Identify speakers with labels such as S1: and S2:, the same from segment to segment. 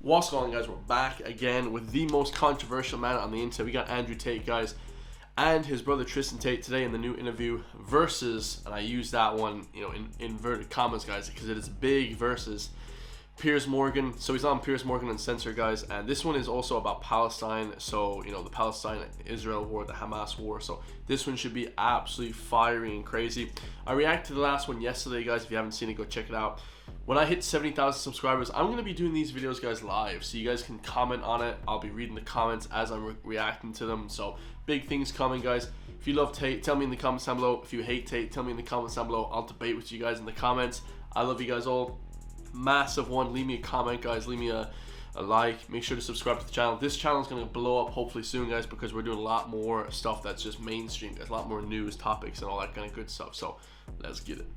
S1: What's going on, guys? We're back again with the most controversial man on the internet. We got Andrew Tate, guys, and his brother Tristan Tate today in the new interview versus, and I use that one, in inverted commas, guys, because it is big, versus Piers Morgan. So he's on Piers Morgan Uncensored, guys, and this one is also about Palestine. So the Palestine-Israel war, the Hamas war. So this one should be absolutely fiery and crazy. I reacted to the last one yesterday, guys. If you haven't seen it, go check it out. When I hit 70,000 subscribers, I'm going to be doing these videos, guys, live. So you guys can comment on it. I'll be reading the comments as I'm reacting to them. So big things coming, guys. If you love Tate, tell me in the comments down below. If you hate Tate, tell me in the comments down below. I'll debate with you guys in the comments. I love you guys all. Massive one. Leave me a comment, guys. Leave me a like. Make sure to subscribe to the channel. This channel is going to blow up hopefully soon, guys, because we're doing a lot more stuff that's just mainstream, guys. A lot more news, topics, and all that kind of good stuff. So let's get it.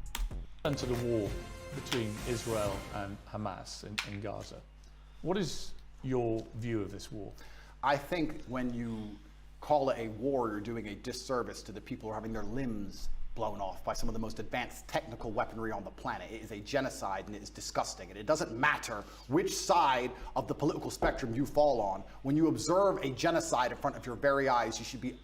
S2: Into the war between Israel and Hamas in Gaza. What is your view of this war?
S3: I think when you call it a war, you're doing a disservice to the people who are having their limbs blown off by some of the most advanced technical weaponry on the planet. It is a genocide, and it is disgusting. And it doesn't matter which side of the political spectrum you fall on. When you observe a genocide in front of your very eyes, you should be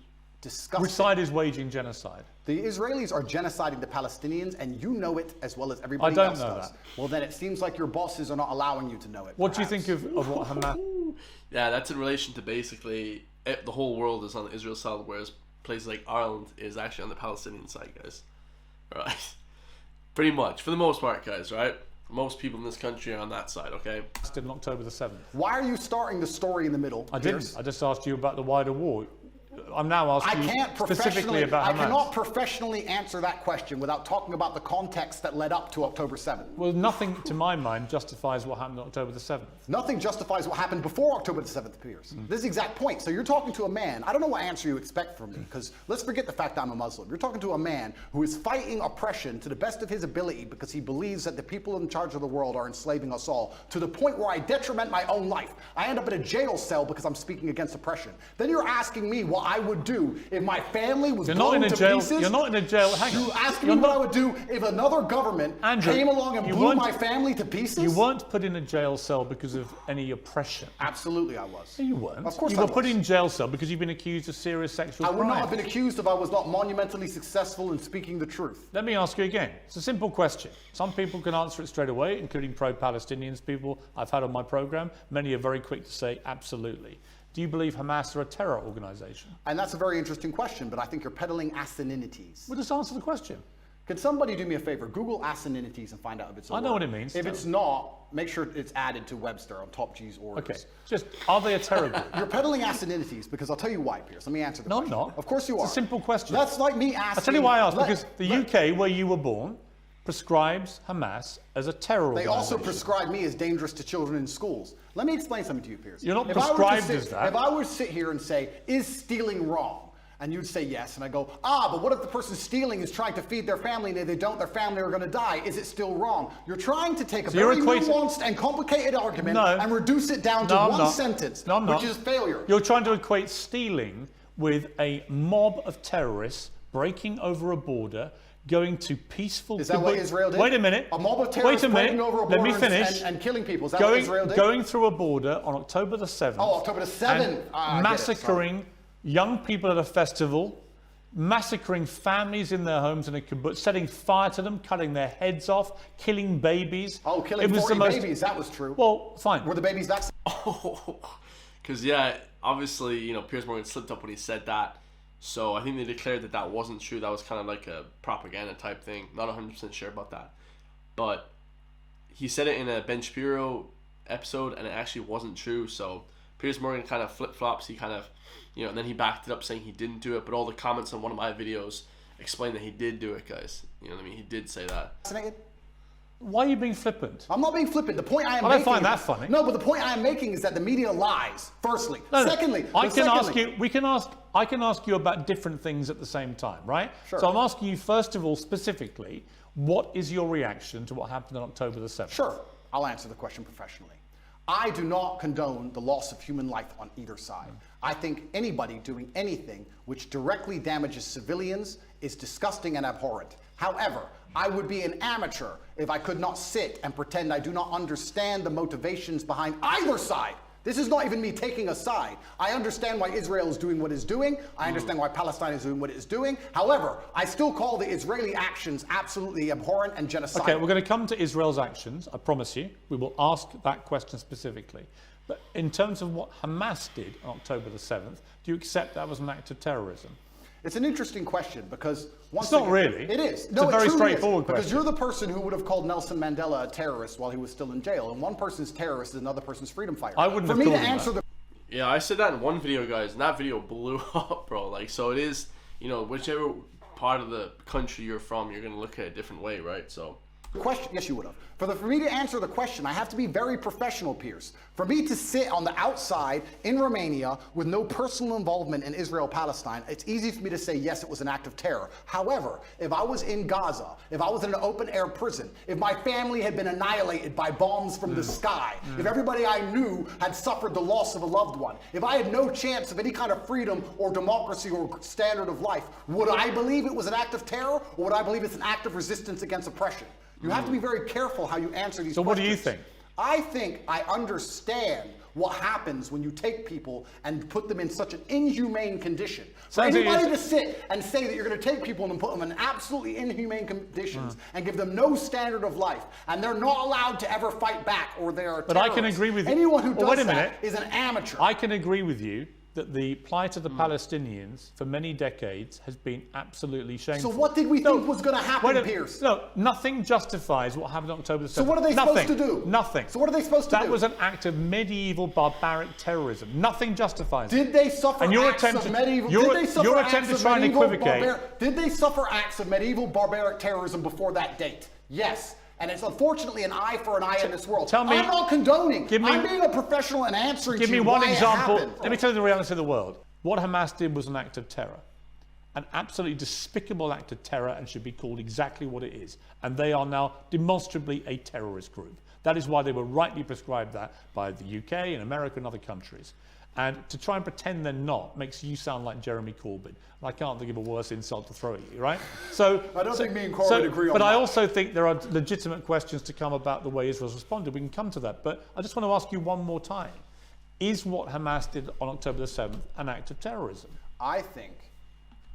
S3: disgusted.
S2: Which side is waging genocide?
S3: The Israelis are genociding the Palestinians, and you know it as well as everybody else does.
S2: I don't know that.
S3: Well, then it seems like your bosses are not allowing you to know it.
S2: What do you think of what Hamas...
S1: Yeah, that's in relation to basically the whole world is on the Israel side, whereas places like Ireland is actually on the Palestinian side, guys. Right? Pretty much, for the most part, guys, right? Most people in this country are on that side, okay?
S2: on October the 7th.
S3: Why are you starting the story in the middle,
S2: I
S3: Piers?
S2: didn't. I just asked you about the wider war. I'm now asking you specifically about Hamas.
S3: I cannot professionally answer that question without talking about the context that led up to October 7th.
S2: Well, nothing, to my mind, justifies what happened on October the 7th.
S3: Nothing justifies what happened before October the 7th, Piers. This is the exact point. So you're talking to a man, I don't know what answer you expect from me, because let's forget the fact I'm a Muslim. You're talking to a man who is fighting oppression to the best of his ability because he believes that the people in charge of the world are enslaving us all, to the point where I detriment my own life. I end up in a jail cell because I'm speaking against oppression. Then you're asking me what I would do if my family was blown to pieces.
S2: You're not in a jail. Hang on.
S3: You asking me what I would do if another government came along and blew my family to pieces?
S2: You weren't put in a jail cell because of any oppression.
S3: Absolutely I was.
S2: No, you weren't.
S3: Of course
S2: you
S3: I
S2: were
S3: was.
S2: put in jail cell because you've been accused of serious sexual crime.
S3: I would not have been accused if I was not monumentally successful in speaking the truth.
S2: Let me ask you again. It's a simple question. Some people can answer it straight away, including pro-Palestinians people I've had on my program. Many are very quick to say absolutely. Do you believe Hamas are a terror organization?
S3: And that's a very interesting question, but I think you're peddling asininities.
S2: Well, just answer the question.
S3: Could somebody do me a favor? Google asininities and find out if it's a word.
S2: I know what it means.
S3: If it's not, make sure it's added to Webster on Top G's orders.
S2: Okay. Just, are they a terror group?
S3: You're peddling asininities because I'll tell you why, Piers. Let me answer the question.
S2: No, I'm not.
S3: Of course you are.
S2: It's a simple question.
S3: That's like me asking...
S2: I'll tell you why I asked. Because the UK, where you were born, prescribes Hamas as a terror organization.
S3: They also prescribe me as dangerous to children in schools. Let me explain something to you, Piers.
S2: You're not prescribed as that.
S3: If I were to sit here and say, is stealing wrong? And you'd say yes, and I go, but what if the person stealing is trying to feed their family, and if they don't, their family are going to die? Is it still wrong? You're trying to take a very nuanced and complicated argument and reduce it down to one sentence, which is failure.
S2: You're trying to equate stealing with a mob of terrorists breaking over a border, going to peaceful...
S3: Is that what Israel did?
S2: Wait a minute.
S3: A mob of terrorists breaking over a border and killing people. Is that what Israel did?
S2: Going through a border on October the 7th.
S3: Oh, October the 7th.
S2: Massacring young people at a festival, massacring families in their homes in a kibbutz, setting fire to them, cutting their heads off, killing babies.
S3: Oh, killing 40 babies. That was true.
S2: Well, fine.
S3: Were the babies vaccinated?
S1: Oh, because, yeah, obviously, Piers Morgan slipped up when he said that. So I think they declared that that wasn't true. That was kind of like a propaganda type thing. Not 100% sure about that. But he said it in a Ben Shapiro episode, and it actually wasn't true. So Piers Morgan kind of flip-flops. He kind of, and then he backed it up saying he didn't do it. But all the comments on one of my videos explain that he did do it, guys. You know what I mean? He did say that.
S2: Why are you being flippant?
S3: I'm not being flippant. The point I am making...
S2: I don't find that funny.
S3: No, but the point I am making is that the media lies, firstly. Secondly...
S2: I can ask you about different things at the same time, right?
S3: Sure.
S2: So I'm asking you, first of all, specifically, what is your reaction to what happened on October the 7th?
S3: Sure. I'll answer the question professionally. I do not condone the loss of human life on either side. I think anybody doing anything which directly damages civilians is disgusting and abhorrent. However, I would be an amateur if I could not sit and pretend I do not understand the motivations behind either side. This is not even me taking a side. I understand why Israel is doing what it's doing. I understand why Palestine is doing what it is doing. However, I still call the Israeli actions absolutely abhorrent and genocidal.
S2: Okay, we're going to come to Israel's actions, I promise you. We will ask that question specifically. But in terms of what Hamas did on October the 7th, do you accept that was an act of terrorism?
S3: It's an interesting question because
S2: it's not really.
S3: It is.
S2: It's a very straightforward question.
S3: Because you're the person who would have called Nelson Mandela a terrorist while he was still in jail, and one person's terrorist is another person's freedom fighter.
S2: I wouldn't have called him that.
S1: Yeah, I said that in one video, guys, and that video blew up, bro. Like, so it is, you know, whichever part of the country you're from, you're gonna look at it a different way, right? So.
S3: Question, yes, you would have. For me to answer the question, I have to be very professional, Piers. For me to sit on the outside in Romania with no personal involvement in Israel-Palestine, it's easy for me to say, yes, it was an act of terror. However, if I was in Gaza, if I was in an open-air prison, if my family had been annihilated by bombs from the sky, if everybody I knew had suffered the loss of a loved one, if I had no chance of any kind of freedom or democracy or standard of life, would I believe it was an act of terror, or would I believe it's an act of resistance against oppression? You have to be very careful how you answer these questions.
S2: So what do you think?
S3: I think I understand what happens when you take people and put them in such an inhumane condition. For anybody to sit and say that you're going to take people and put them in absolutely inhumane conditions and give them no standard of life, and they're not allowed to ever fight back, or they are terrorists.
S2: But I can agree with you.
S3: Anyone who does that is an amateur.
S2: I can agree with you that the plight of the Palestinians for many decades has been absolutely shameful.
S3: So what did we think was going to happen, Piers?
S2: No, nothing justifies what happened on October the 7th.
S3: So what are they supposed to do?
S2: Nothing.
S3: So what are they supposed to do?
S2: That was an act of medieval barbaric terrorism. Nothing justifies it.
S3: Did they suffer acts of medieval?
S2: Your attempt to try and equivocate.
S3: Did they suffer acts of medieval barbaric terrorism before that date? Yes. And it's unfortunately an eye for an eye in this world.
S2: Tell me,
S3: I'm not condoning. I'm being a professional and answering to you why it happened.
S2: Give me one example. Let me tell you the reality of the world. What Hamas did was an act of terror. An absolutely despicable act of terror, and should be called exactly what it is. And they are now demonstrably a terrorist group. That is why they were rightly prescribed that by the UK and America and other countries. And to try and pretend they're not makes you sound like Jeremy Corbyn. I can't think of a worse insult to throw at you, right? So
S3: I don't think me and Corbyn agree on that.
S2: But I also think there are legitimate questions to come about the way Israel's responded. We can come to that. But I just want to ask you one more time. Is what Hamas did on October the 7th an act of terrorism?
S3: I think,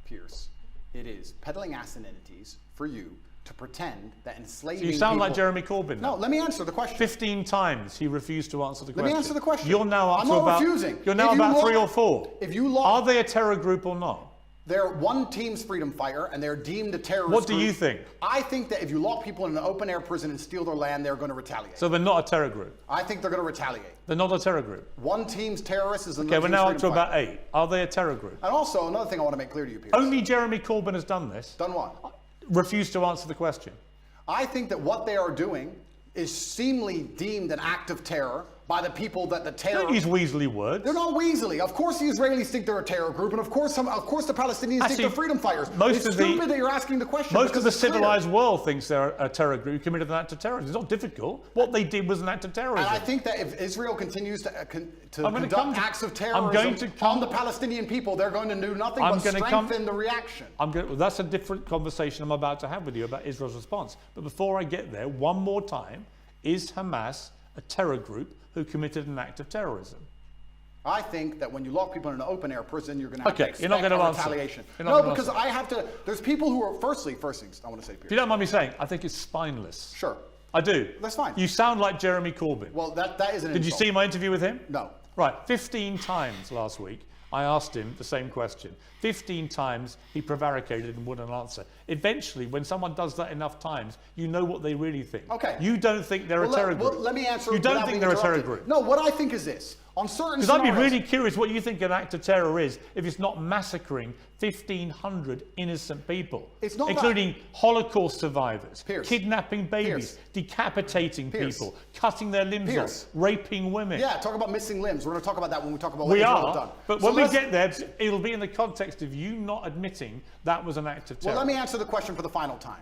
S3: Piers, it is peddling asininities for you to pretend that enslaving people...
S2: So you sound like Jeremy Corbyn now.
S3: No, let me answer the question.
S2: 15 times he refused to answer the question.
S3: Let me answer the question.
S2: You're now up
S3: I'm
S2: to
S3: not
S2: about...
S3: refusing.
S2: You're now about 3 or 4.
S3: If you look...
S2: Are they a terror group or not?
S3: They're one team's freedom fighter, and they're deemed a terrorist
S2: What do
S3: group.
S2: you think?
S3: I think that if you lock people in an open-air prison and steal their land, they're going to retaliate.
S2: So they're not a terror group?
S3: I think they're going to retaliate.
S2: They're not a terror group?
S3: One team's terrorist is another
S2: Okay, we're now up to
S3: fighter.
S2: about 8. Are they a terror group?
S3: And also, another thing I want to make clear to you, Piers.
S2: Only Jeremy Corbyn has done this.
S3: Done what?
S2: Refused to answer the question.
S3: I think that what they are doing is seemingly deemed an act of terror by the people that the terror...
S2: Don't use weaselly words.
S3: They're not weaselly. Of course the Israelis think they're a terror group, and of course the Palestinians think they're freedom fighters. It's stupid that you're asking the question.
S2: Most of the civilized world thinks they're a terror group who committed an act of terrorism. It's not difficult. What they did was an act of terrorism.
S3: And I think that if Israel continues to conduct acts of terrorism on the Palestinian people, they're going to do nothing but strengthen the reaction.
S2: Well, that's a different conversation I'm about to have with you about Israel's response. But before I get there, one more time, is Hamas a terror group who committed an act of terrorism?
S3: I think that when you lock people in an open-air prison, you're going to have to expect
S2: you're not going to
S3: retaliation.
S2: Answer.
S3: No, because I have to... There's people who are... First things I want to say, Piers.
S2: If you don't mind me saying, I think it's spineless.
S3: Sure.
S2: I do.
S3: That's fine.
S2: You sound like Jeremy Corbyn.
S3: Well, that is an insult.
S2: Did you see my interview with him?
S3: No.
S2: Right. 15 times last week, I asked him the same question. 15 times he prevaricated and wouldn't answer. Eventually, when someone does that enough times, you know what they really think.
S3: Okay.
S2: You don't think they're a terror group.
S3: Well, let me answer.
S2: You don't think they're a terror group.
S3: No, what I think is this. On certain
S2: Because I'd be really curious what you think an act of terror is if it's not massacring 1,500 innocent people,
S3: it's not
S2: including Holocaust survivors,
S3: Piers.
S2: Kidnapping babies, decapitating people, cutting their limbs off, raping women.
S3: Yeah, talk about missing limbs. We're going to talk about that when we talk about what
S2: we
S3: Israel have done.
S2: But when we get there, it'll be in the context of you not admitting that was an act of terror.
S3: Well, let me answer the question for the final time.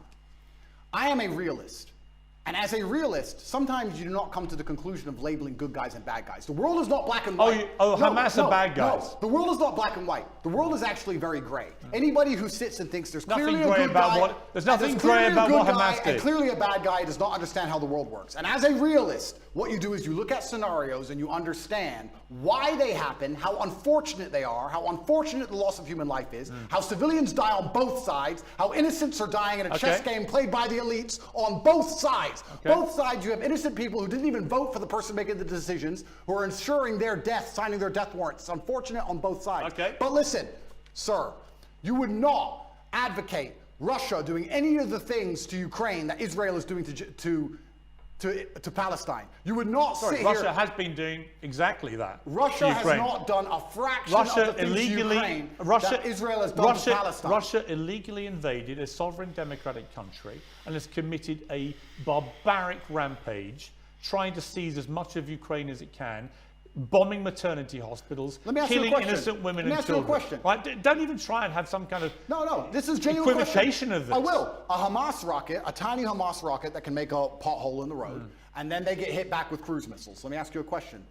S3: I am a realist. And as a realist, sometimes you do not come to the conclusion of labeling good guys and bad guys. The world is not black and white.
S2: Hamas are bad guys.
S3: No, the world is not black and white. The world is actually very gray. Anybody who sits and thinks there's clearly a good guy,
S2: there's nothing gray about what Hamas did,
S3: and clearly a bad guy, does not understand how the world works. And as a realist, what you do is you look at scenarios and you understand why they happen, how unfortunate they are, how unfortunate the loss of human life is, how civilians die on both sides, how innocents are dying in a chess game played by the elites on both sides. Both sides, you have innocent people who didn't even vote for the person making the decisions, who are ensuring their death, signing their death warrants. It's unfortunate on both sides. But listen, sir, you would not advocate Russia doing any of the things to Ukraine that Israel is doing to Palestine. You would not sit here.
S2: Russia has been doing exactly that.
S3: Russia has not done a fraction of the things to Ukraine that Israel has done to Palestine.
S2: Russia illegally invaded a sovereign democratic country and has committed a barbaric rampage, trying to seize as much of Ukraine as it can, bombing maternity hospitals, killing innocent women and children.
S3: Let me ask you a question.
S2: Right? Don't even try and have some kind of
S3: this is genuine
S2: equivocation of this.
S3: I will. A Hamas rocket, a tiny Hamas rocket that can make a pothole in the road, and then they get hit back with cruise missiles. Let me ask you a question.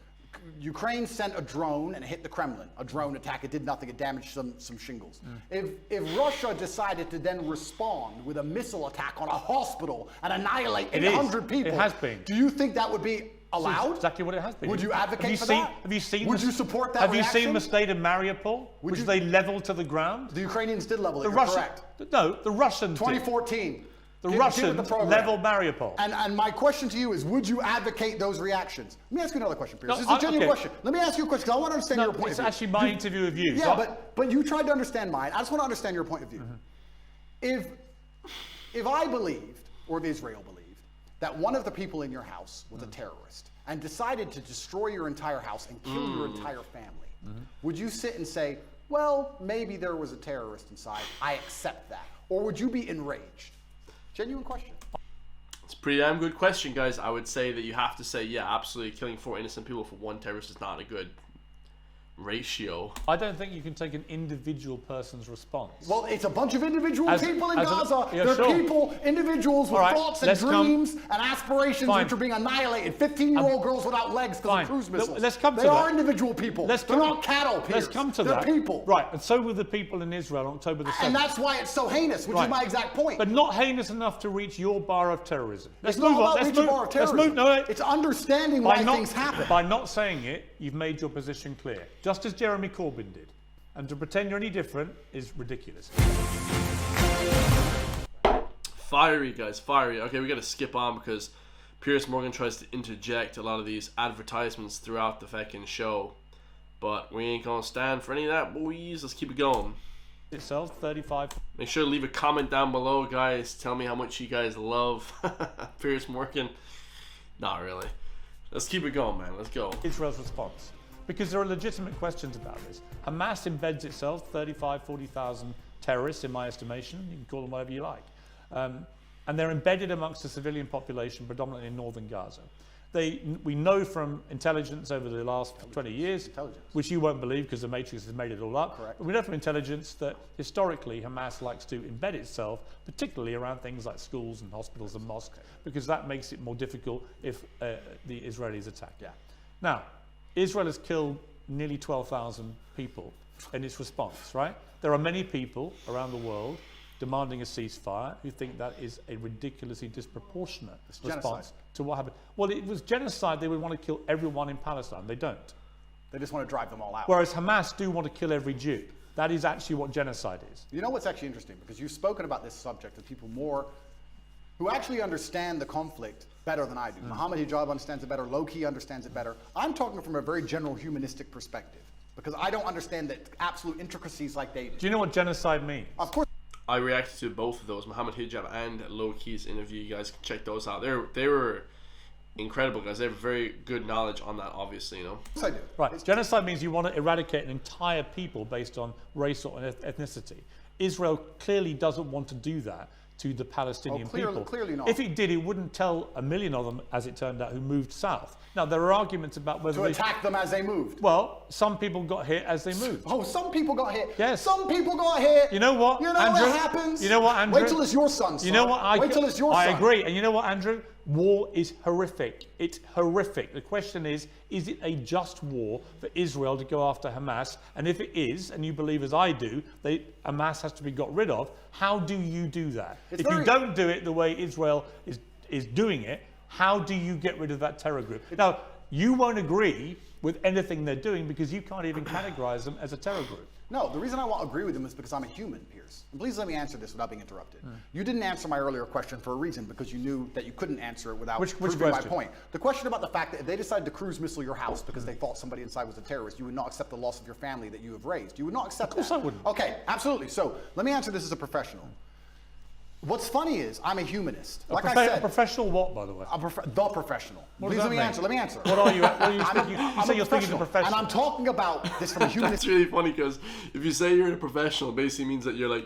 S3: Ukraine sent a drone and it hit the Kremlin. A drone attack. It did nothing. It damaged some shingles. If Russia decided to then respond with a missile attack on a hospital and annihilate 800 people,
S2: it has been.
S3: Do you think that would be allowed?
S2: That's exactly what it has been.
S3: Would you advocate for that?
S2: Have you seen?
S3: Would you support that?
S2: Have you seen the state of Mariupol, which they leveled to the ground?
S3: The Ukrainians did level it. Correct.
S2: No, the Russians.
S3: 2014.
S2: The Russians leveled Mariupol.
S3: And my question to you is, would you advocate those reactions? Let me ask you another question, Piers. This is a genuine question. Let me ask you a question, because I want to understand your point of view.
S2: It's actually my interview of you.
S3: Yeah, but you tried to understand mine. I just want to understand your point of view. If I believed, or if Israel believed, that one of the people in your house was a terrorist and decided to destroy your entire house and kill your entire family, would you sit and say, well, maybe there was a terrorist inside, I accept that? Or would you be enraged? Genuine question.
S1: It's a pretty damn good question, guys. I would say that you have to say, yeah, absolutely, killing 4 innocent people for 1 terrorist is not a good ratio.
S2: I don't think you can take an individual person's response.
S3: Well, it's a bunch of individual people in Gaza. They're people, individuals with thoughts and dreams and aspirations which are being annihilated. 15-year-old girls without legs because of cruise missiles.
S2: Let's come to
S3: they
S2: that.
S3: are individual people. They're not cattle, Piers.
S2: Let's come to that.
S3: They're people.
S2: Right, and so were the people in Israel on October the 7th.
S3: And that's why it's so heinous, which is my exact point.
S2: But not heinous enough to reach your bar of terrorism.
S3: Let's move on. Let's move on.
S2: Let's move. No,
S3: it's understanding why things happen.
S2: By not saying it, you've made your position clear. Just as Jeremy Corbyn did. And to pretend you're any different is ridiculous.
S1: Fiery, guys, fiery. Okay, we got to skip on because Piers Morgan tries to interject a lot of these advertisements throughout the fucking show. But we ain't going to stand for any of that, boys. Let's keep it going.
S2: It sells 35.
S1: Make sure to leave a comment down below, guys. Tell me how much you guys love Piers Morgan. Not really. Let's keep it going, man. Let's go.
S2: Israel's response. Because there are legitimate questions about this. Hamas embeds itself, 35, 40,000 terrorists in my estimation. You can call them whatever you like. And they're embedded amongst the civilian population, predominantly in northern Gaza. We know from intelligence over the last 20 years, which you won't believe because the Matrix has made it all up.
S3: Correct.
S2: But we know from intelligence that historically Hamas likes to embed itself, particularly around things like schools and hospitals and mosques, because that makes it more difficult if the Israelis attack.
S3: Yeah.
S2: Now, Israel has killed nearly 12,000 people in its response, right? There are many people around the world demanding a ceasefire who think that is a ridiculously disproportionate response to what happened. Well, it was genocide. They would want to kill everyone in Palestine. They don't.
S3: They just want to drive them all out.
S2: Whereas Hamas do want to kill every Jew. That is actually what genocide is.
S3: You know what's actually interesting? Because you've spoken about this subject with people who actually understand the conflict better than I do. Mohammed Hijab understands it better. Low-key understands it better. I'm talking from a very general humanistic perspective because I don't understand the absolute intricacies like they do.
S2: Do you know what genocide means?
S3: Of course.
S1: I reacted to both of those, Mohammed Hijab and Low-Key's interview. You guys can check those out. They were incredible, guys. They have very good knowledge on that, obviously, you know.
S3: Yes, I do.
S2: Right. Genocide means you want to eradicate an entire people based on race or ethnicity. Israel clearly doesn't want to do that to the Palestinian people.
S3: Clearly not.
S2: If it did, it wouldn't tell a million of them, as it turned out, who moved south. Now, there are arguments about whether
S3: to attack them as they moved.
S2: Well, some people got hit as they moved.
S3: Oh, some people got hit.
S2: Yes.
S3: Some people got hit.
S2: You know what,
S3: You know
S2: Andrew?
S3: what happens?
S2: You know what, Andrew?
S3: Wait till it's your son.
S2: You know what?
S3: Wait till it's your
S2: I
S3: son.
S2: agree. And you know what, Andrew? War is horrific. It's horrific. The question is it a just war for Israel to go after Hamas? And if it is, and you believe as I do, Hamas has to be got rid of, how do you do that? If you don't do it the way Israel is doing it, how do you get rid of that terror group? Now, you won't agree with anything they're doing because you can't even categorize them as a terror group.
S3: No, the reason I won't agree with them is because I'm a human, Piers. And please let me answer this without being interrupted. You didn't answer my earlier question for a reason, because you knew that you couldn't answer it without proving my point. The question about the fact that if they decided to cruise missile your house because they thought somebody inside was a terrorist, you would not accept the loss of your family that you have raised. You would not accept that.
S2: Of course I wouldn't.
S3: Okay, absolutely. So let me answer this as a professional. What's funny is I'm a humanist. Like I said,
S2: a professional what, by the way?
S3: The professional.
S2: What
S3: Please
S2: does
S3: let me
S2: that mean?
S3: answer. Let me answer.
S2: What are you? What are you, you say you're thinking of
S3: And
S2: professional.
S3: I'm talking about this from a humanist.
S1: That's really funny because if you say you're a professional, it basically means that you're like,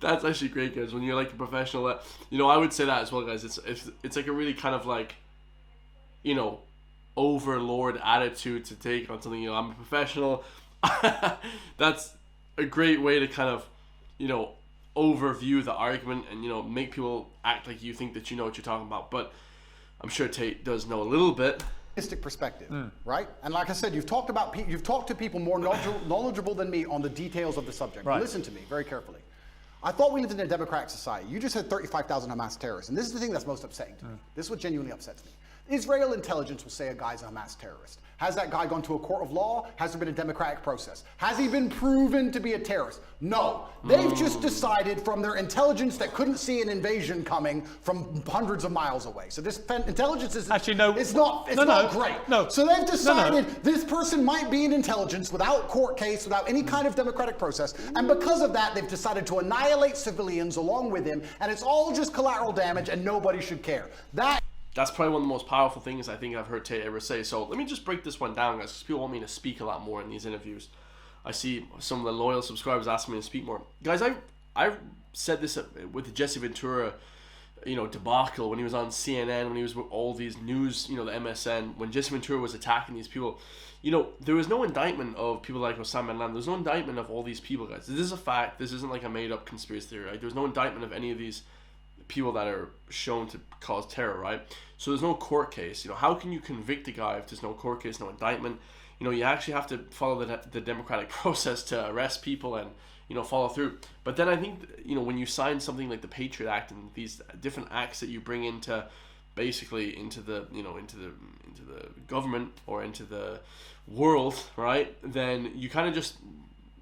S1: that's actually great, guys. When you're like a professional, I would say that as well, guys. It's like a really kind of like, overlord attitude to take on something. I'm a professional. That's a great way to kind of, overview the argument and make people act like you think that you know what you're talking about. But I'm sure Tate does know a little bit.
S3: Perspective, right? And like I said, you've talked to people more knowledgeable than me on the details of the subject.
S2: Right.
S3: Listen to me very carefully. I thought we lived in a democratic society. You just had 35,000 Hamas terrorists, and this is the thing that's most upsetting to me. This is what genuinely upsets me. Israel intelligence will say a guy's a Hamas terrorist. Has that guy gone to a court of law? Has there been a democratic process? Has he been proven to be a terrorist? No. They've just decided from their intelligence that couldn't see an invasion coming from hundreds of miles away. So this intelligence is
S2: actually no.
S3: It's not great.
S2: No.
S3: So they've decided this person might be in intelligence without court case, without any kind of democratic process, and because of that, they've decided to annihilate civilians along with him, and it's all just collateral damage, and nobody should care.
S1: That's probably one of the most powerful things I think I've heard Tate ever say. So let me just break this one down, guys, because people want me to speak a lot more in these interviews. I see some of the loyal subscribers asking me to speak more. Guys, I said this with the Jesse Ventura, debacle when he was on CNN, when he was with all these news, the MSN, when Jesse Ventura was attacking these people. There was no indictment of people like Osama bin Laden. There was no indictment of all these people, guys. This is a fact. This isn't like a made-up conspiracy theory, right? There's no indictment of any of these people that are shown to cause terror, right? So there's no court case. How can you convict a guy if there's no court case, no indictment? You actually have to follow the democratic process to arrest people and follow through. But then I think when you sign something like the Patriot Act and these different acts that you bring into basically into the into the government or into the world, right? Then you kind of just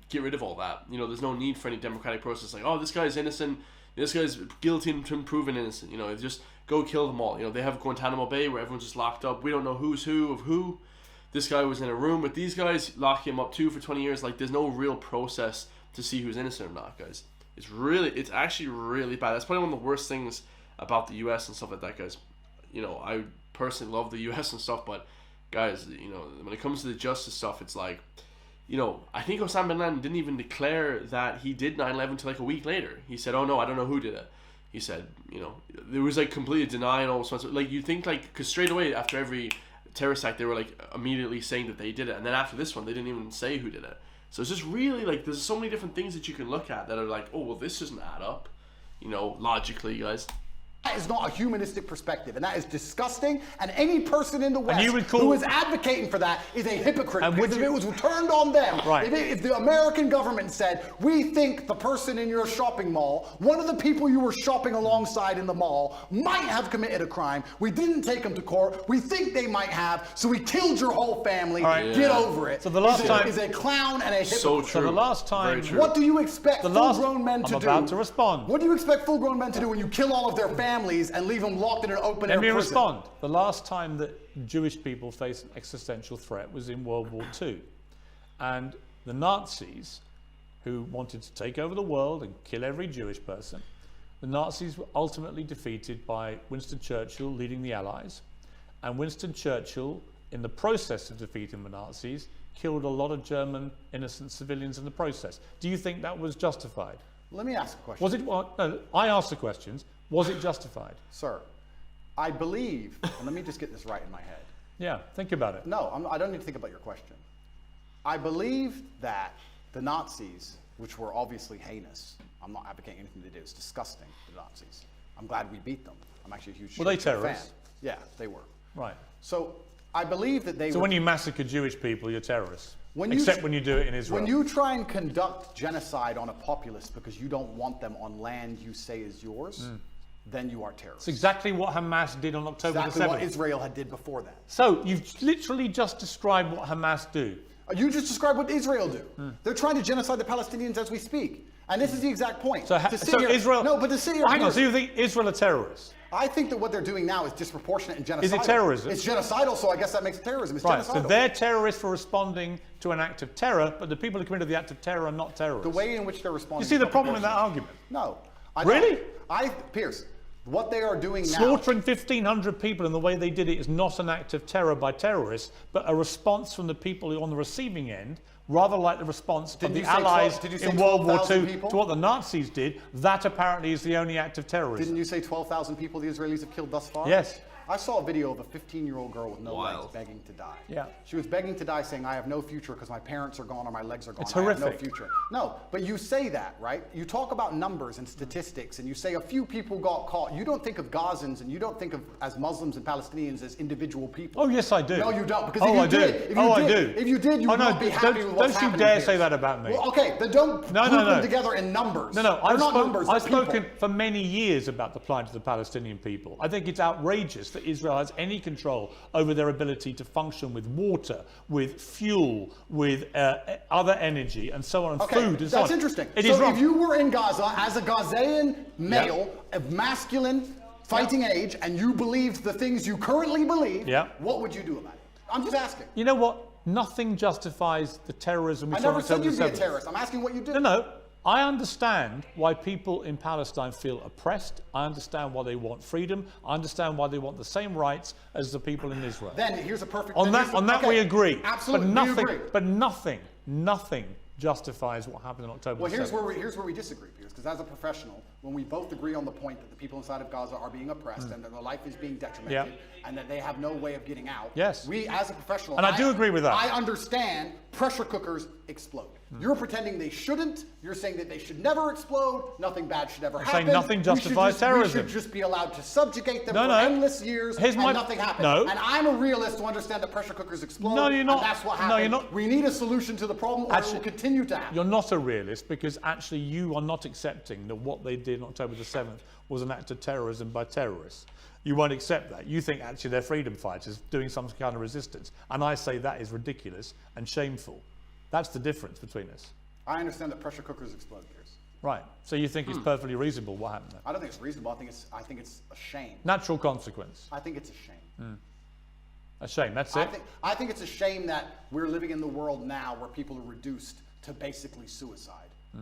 S1: get rid of all that. There's no need for any democratic process. Like, oh, this guy's innocent. This guy's guilty until proven innocent. Just go kill them all. They have Guantanamo Bay where everyone's just locked up. We don't know who's who of who. This guy was in a room with these guys, lock him up too for 20 years. Like, there's no real process to see who's innocent or not, guys. It's actually really bad. That's probably one of the worst things about the U.S. and stuff like that, guys. I personally love the U.S. and stuff, but guys, when it comes to the justice stuff, it's like, I think Osama bin Laden didn't even declare that he did 9/11 until like a week later. He said, oh no, I don't know who did it. He said, there was like complete denial. Like, you think like, because straight away after every terrorist act, they were like immediately saying that they did it. And then after this one, they didn't even say who did it. So it's just really like, there's so many different things that you can look at that are like, oh, well, this doesn't add up, logically, guys.
S3: That is not a humanistic perspective, and that is disgusting. And any person in the West
S2: who
S3: is advocating for that is a hypocrite.
S2: And
S3: because if it was turned on them,
S2: right.
S3: if the American government said, we think the person in your shopping mall, one of the people you were shopping alongside in the mall, might have committed a crime. We didn't take them to court. We think they might have, so we killed your whole family.
S2: Right.
S3: Get over it.
S2: So the last time
S3: is a clown and a hypocrite.
S1: So true.
S2: So the last time,
S3: What do you expect full-grown men to do?
S2: I'm about to respond.
S3: What do you expect full-grown men to do when you kill all of their families and leave them locked in an open air
S2: Let me
S3: prison?
S2: respond. The last time that Jewish people faced an existential threat was in World War II. And the Nazis, who wanted to take over the world and kill every Jewish person, the Nazis were ultimately defeated by Winston Churchill leading the Allies. And Winston Churchill, in the process of defeating the Nazis, killed a lot of German innocent civilians in the process. Do you think that was justified?
S3: Let me ask a question.
S2: Was it, well, no, I asked the questions. Was it justified?
S3: Sir, I believe, and let me just get this right in my head.
S2: Yeah, think about it.
S3: No, I don't need to think about your question. I believe that the Nazis, which were obviously heinous, I'm not advocating anything they did, it's disgusting, the Nazis. I'm glad we beat them. I'm actually a huge
S2: Were they
S3: fan.
S2: terrorists?
S3: Yeah, they were.
S2: Right.
S3: So I believe that they
S2: So
S3: were...
S2: when you massacre Jewish people, you're terrorists.
S3: When
S2: you do it in Israel.
S3: When you try and conduct genocide on a populace because you don't want them on land you say is yours, then you are terrorists.
S2: It's exactly what Hamas did on October the 7th.
S3: Exactly what Israel had did before that.
S2: So you've literally just described what Hamas do.
S3: You just described what Israel do. They're trying to genocide the Palestinians as we speak. And this is the exact point.
S2: So Israel...
S3: No, but to sit here...
S2: Hang on, so you think Israel are terrorists?
S3: I think that what they're doing now is disproportionate and genocidal.
S2: Is it terrorism?
S3: It's genocidal, so I guess that makes it terrorism. It's
S2: right,
S3: genocidal.
S2: so they're terrorists for responding to an act of terror, but the people who committed the act of terror are not terrorists.
S3: The way in which they're responding...
S2: You see the
S3: is
S2: problem in that argument?
S3: No.
S2: Really?
S3: Pierce, what they are doing now...
S2: Slaughtering 1,500 people in the way they did it is not an act of terror by terrorists, but a response from the people who are on the receiving end, rather like the response of the Allies in World War II to what the Nazis did. That apparently is the only act of terrorism.
S3: Didn't you say 12,000 people the Israelis have killed thus far?
S2: Yes.
S3: I saw a video of a 15-year-old girl with no legs begging to die.
S2: Yeah.
S3: She was begging to die saying, I have no future because my parents are gone or my legs are gone.
S2: It's horrific.
S3: I have no future. No, but you say that, right? You talk about numbers and statistics and you say a few people got caught. You don't think of Gazans and you don't think of as Muslims and Palestinians as individual people.
S2: Oh, yes, I do.
S3: No, you don't. Because
S2: I
S3: if you did, you would not be happy with what's happening.
S2: Don't you dare say that about me.
S3: Well, okay, then don't group them together in numbers.
S2: No, I've spoken
S3: people.
S2: for many years about the plight of the Palestinian people. I think it's outrageous that Israel has any control over their ability to function with water, with fuel, with other energy, and so on, and food, and so on.
S3: That's interesting.
S2: It is wrong.
S3: If you were in Gaza as a Gazan male of masculine fighting age, and you believed the things you currently believe, what would you do about it? I'm just asking.
S2: You know what? Nothing justifies the terrorism we saw on October the 7th.
S3: I never said you'd be a terrorist. I'm asking what you do.
S2: No. I understand why people in Palestine feel oppressed. I understand why they want freedom. I understand why they want the same rights as the people in Israel.
S3: Then here's a perfect...
S2: On that we agree.
S3: Absolutely,
S2: but nothing justifies what happened on October 7th.
S3: Well, here's where we disagree, Piers, because as a professional, when we both agree on the point that the people inside of Gaza are being oppressed and that their life is being detrimented and that they have no way of getting out, we, as a professional...
S2: And I do agree with that.
S3: I understand pressure cookers explode. You're pretending they shouldn't. You're saying that they should never explode. Nothing bad should ever happen.
S2: I'm saying nothing justifies terrorism.
S3: We should just be allowed to subjugate them for endless years and nothing happens. And I'm a realist to understand that pressure cookers explode.
S2: No, you're not.
S3: And that's what happened.
S2: No, you're not.
S3: We need a solution to the problem or it will continue to happen.
S2: You're not a realist because actually you are not accepting that what they did on October the 7th was an act of terrorism by terrorists. You won't accept that. You think actually they're freedom fighters doing some kind of resistance. And I say that is ridiculous and shameful. That's the difference between us.
S3: I understand that pressure cookers explode, Piers.
S2: Right. So you think it's perfectly reasonable what happened there?
S3: I don't think it's reasonable. I think it's a shame.
S2: Natural consequence.
S3: I think it's a shame.
S2: A shame. That's it.
S3: I think it's a shame that we're living in the world now where people are reduced to basically suicide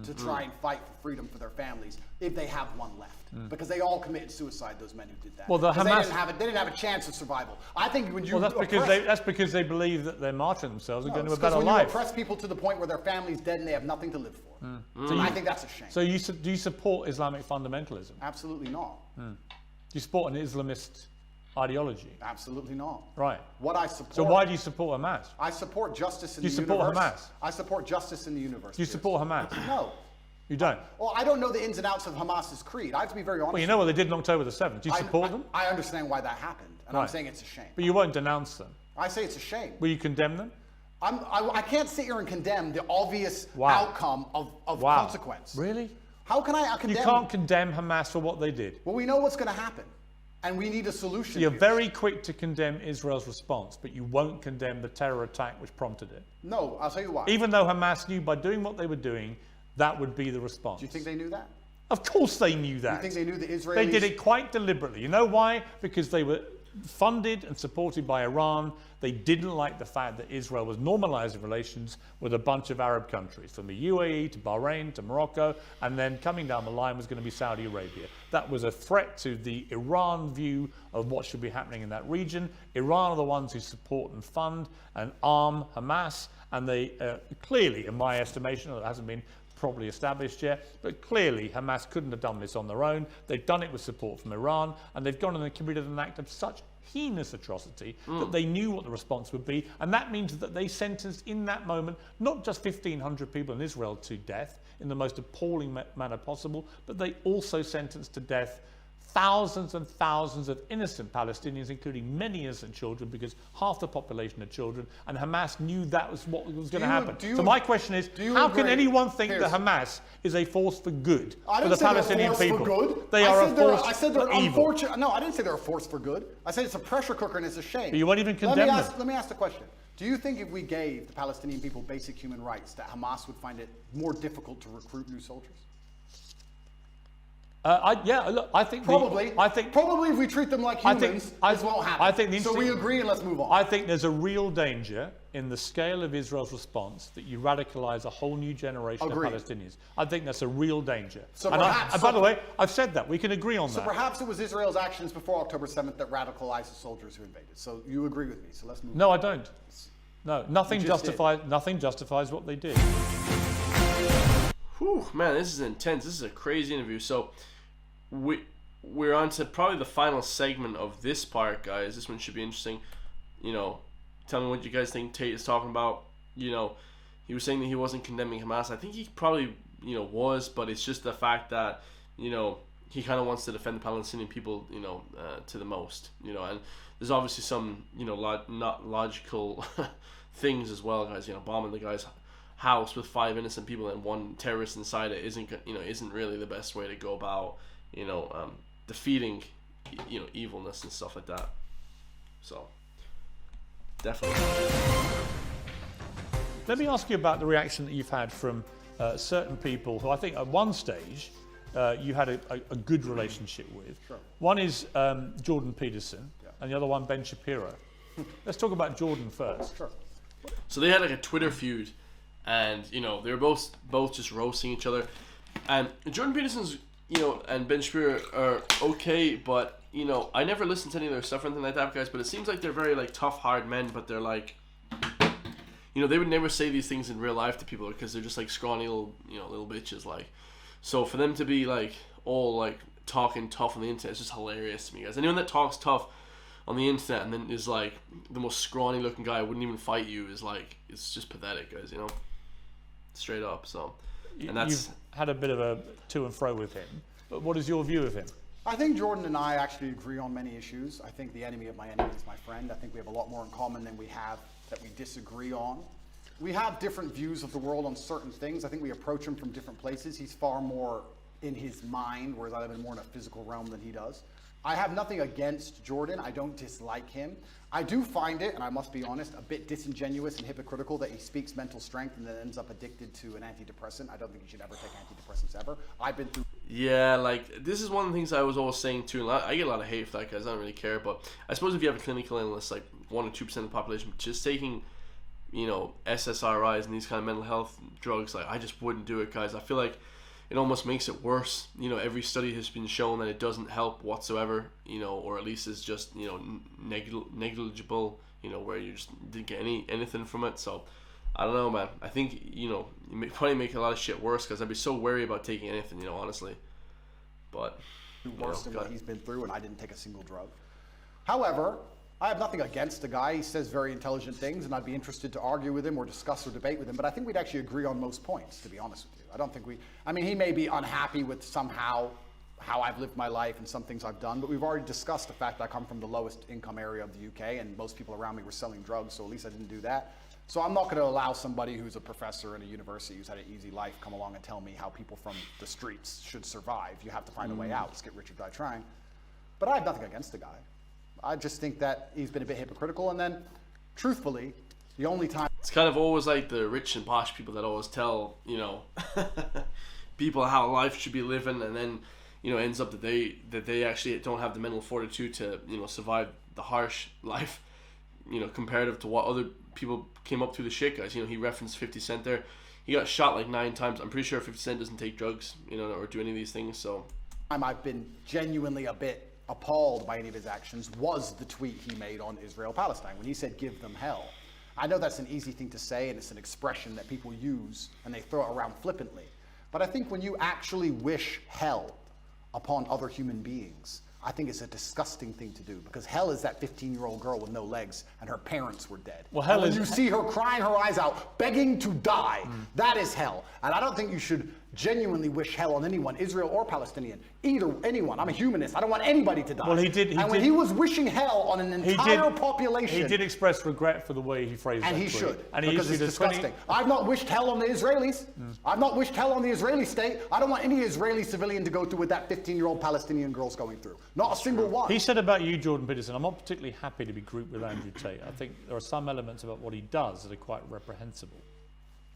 S3: to try and fight for freedom for their families if they have one left. Because they all committed suicide, those men who did that.
S2: Well, the Hamas...
S3: they didn't have a chance of survival. I think when you
S2: that's because they believe that they're martyring themselves and going to a better
S3: life.
S2: life.
S3: When you oppress people to the point where their family's dead and they have nothing to live for. So I think that's a shame.
S2: So do you support Islamic fundamentalism?
S3: Absolutely not.
S2: Do you support an Islamist ideology?
S3: Absolutely not.
S2: Right.
S3: What I support...
S2: So why do you support Hamas?
S3: I support justice in the universe.
S2: Do you support Hamas?
S3: I support justice in the universe.
S2: Do you support Hamas?
S3: No.
S2: You don't?
S3: Well, I don't know the ins and outs of Hamas's creed. I have to be very honest.
S2: Well, you know what they did on October the 7th. Do you support them?
S3: I understand why that happened, and I'm saying it's a shame.
S2: But you won't denounce them?
S3: I say it's a shame.
S2: Will you condemn them?
S3: I can't sit here and condemn the obvious outcome of consequence.
S2: Really?
S3: How can I condemn?
S2: You can't condemn Hamas for what they did.
S3: Well, we know what's going to happen, and we need a solution.
S2: So you're very quick to condemn Israel's response, but you won't condemn the terror attack which prompted it.
S3: No, I'll tell you why.
S2: Even though Hamas knew by doing what they were doing, that would be the response.
S3: Do you think they knew that?
S2: Of course they knew that.
S3: You think they knew the Israelis?
S2: They did it quite deliberately. You know why? Because they were funded and supported by Iran. They didn't like the fact that Israel was normalizing relations with a bunch of Arab countries, from the UAE to Bahrain to Morocco, and then coming down the line was going to be Saudi Arabia. That was a threat to the Iran view of what should be happening in that region. Iran are the ones who support and fund and arm Hamas, and they clearly, in my estimation, it hasn't been properly established yet, but clearly Hamas couldn't have done this on their own. They've done it with support from Iran, and they've gone and committed an act of such heinous atrocity that they knew what the response would be, and that means that they sentenced in that moment not just 1,500 people in Israel to death in the most appalling manner possible, but they also sentenced to death thousands and thousands of innocent Palestinians, including many innocent children, because half the population are children, and Hamas knew that was what was going to happen. So my question is, how can anyone think that Hamas is a force for good for the Palestinian people? They are a force for evil.
S3: No, I didn't say they're a force for good. I said it's a pressure cooker and it's a shame.
S2: But you won't even condemn them.
S3: Let me ask the question. Do you think if we gave the Palestinian people basic human rights, that Hamas would find it more difficult to recruit new soldiers?
S2: I think
S3: probably if we treat them like humans, this won't happen. So we agree and let's move on.
S2: I think there's a real danger in the scale of Israel's response that you radicalize a whole new generation of Palestinians. I think that's a real danger.
S3: So
S2: by the way, I've said that. We can agree on that.
S3: So perhaps it was Israel's actions before October 7th that radicalized the soldiers who invaded. So you agree with me. So let's move on.
S2: No, I don't. No, nothing justifies what they did.
S1: Whew, man, this is intense. This is a crazy interview. So we're on to probably the final segment of this part, guys. This one should be interesting. You know, tell me what you guys think Tate is talking about. You know, he was saying that he wasn't condemning Hamas. I think he probably, was, but it's just the fact that, he kind of wants to defend the Palestinian people, to the most, and there's obviously some, not logical things as well, guys. Bombing the guy's house with 5 innocent people and 1 terrorist inside it isn't really the best way to go about defeating evilness and stuff like that. So definitely.
S2: Let me ask you about the reaction that you've had from certain people who I think at one stage you had a good relationship with.
S3: Sure.
S2: One is Jordan Peterson, and the other one Ben Shapiro. Let's talk about Jordan first.
S3: Sure.
S1: So they had like a Twitter feud, and they were both just roasting each other. And Jordan Peterson's and Ben Shapiro are okay, but I never listened to any of their stuff or anything like that, guys. But it seems like they're very like tough, hard men, but they're like, they would never say these things in real life to people because they're just like scrawny little bitches, like. So for them to be like all like talking tough on the internet, it's just hilarious to me, guys. Anyone that talks tough on the internet and then is like the most scrawny looking guy wouldn't even fight you is like, it's just pathetic, guys. Straight up. So, and that's.
S2: You've had a bit of a to and fro with him, but what is your view of him?
S3: I think Jordan and I actually agree on many issues. I think the enemy of my enemy is my friend. I think we have a lot more in common than we have that we disagree on. We have different views of the world on certain things. I think we approach him from different places. He's far more in his mind, whereas I live in more in a physical realm than he does. I have nothing against Jordan. I don't dislike him. I do find it, and I must be honest, a bit disingenuous and hypocritical that he speaks mental strength and then ends up addicted to an antidepressant. I don't think he should ever take antidepressants ever. I've been through...
S1: Yeah, like, this is one of the things I was always saying too, and I get a lot of hate for that, guys. I don't really care, but I suppose if you have a clinical illness, like 1 or 2% of the population, just taking, SSRIs and these kind of mental health drugs, like, I just wouldn't do it, guys. I feel like it almost makes it worse. Every study has been shown that it doesn't help whatsoever, or at least is just, negligible, where you just didn't get anything from it. So, I don't know, man. I think, you probably make a lot of shit worse because I'd be so wary about taking anything, honestly. But,
S3: worse than what he's been through, and I didn't take a single drug. However, I have nothing against the guy. He says very intelligent things, and I'd be interested to argue with him or discuss or debate with him, but I think we'd actually agree on most points, to be honest with you. I don't think he may be unhappy with somehow how I've lived my life and some things I've done, but we've already discussed the fact that I come from the lowest income area of the UK, and most people around me were selling drugs, so at least I didn't do that. So I'm not going to allow somebody who's a professor in a university who's had an easy life come along and tell me how people from the streets should survive. You have to find a way out. Let's get rich or die trying. But I have nothing against the guy. I just think that he's been a bit hypocritical, and then, truthfully, the only time...
S1: It's kind of always like the rich and posh people that always tell, people how life should be living, and then, ends up that they actually don't have the mental fortitude to, survive the harsh life, comparative to what other people came up through the shit, guys. He referenced 50 Cent there. He got shot like 9 times. I'm pretty sure 50 Cent doesn't take drugs, or do any of these things, so...
S3: I've been genuinely a bit appalled by any of his actions was the tweet he made on Israel-Palestine when he said, "Give them hell." I know that's an easy thing to say, and it's an expression that people use and they throw it around flippantly. But I think when you actually wish hell upon other human beings, I think it's a disgusting thing to do, because hell is that 15-year-old girl with no legs and her parents were dead.
S2: Well, hell
S3: and
S2: is,
S3: when you see her crying her eyes out, begging to die, that is hell. And I don't think you should genuinely wish hell on anyone, Israel or Palestinian, anyone. I'm a humanist. I don't want anybody to die.
S2: Well, he did.
S3: When he was wishing hell on an entire population,
S2: he did express regret for the way he phrased
S3: and
S2: that
S3: he
S2: tweet.
S3: should,
S2: And
S3: because it's disgusting. I've not wished hell on the Israelis. I've not wished hell on the Israeli state. I don't want any Israeli civilian to go through what that 15-year-old Palestinian girl's going through. Not a single one.
S2: He said about you, Jordan Peterson, I'm not particularly happy to be grouped with Andrew Tate. I think there are some elements about what he does that are quite reprehensible.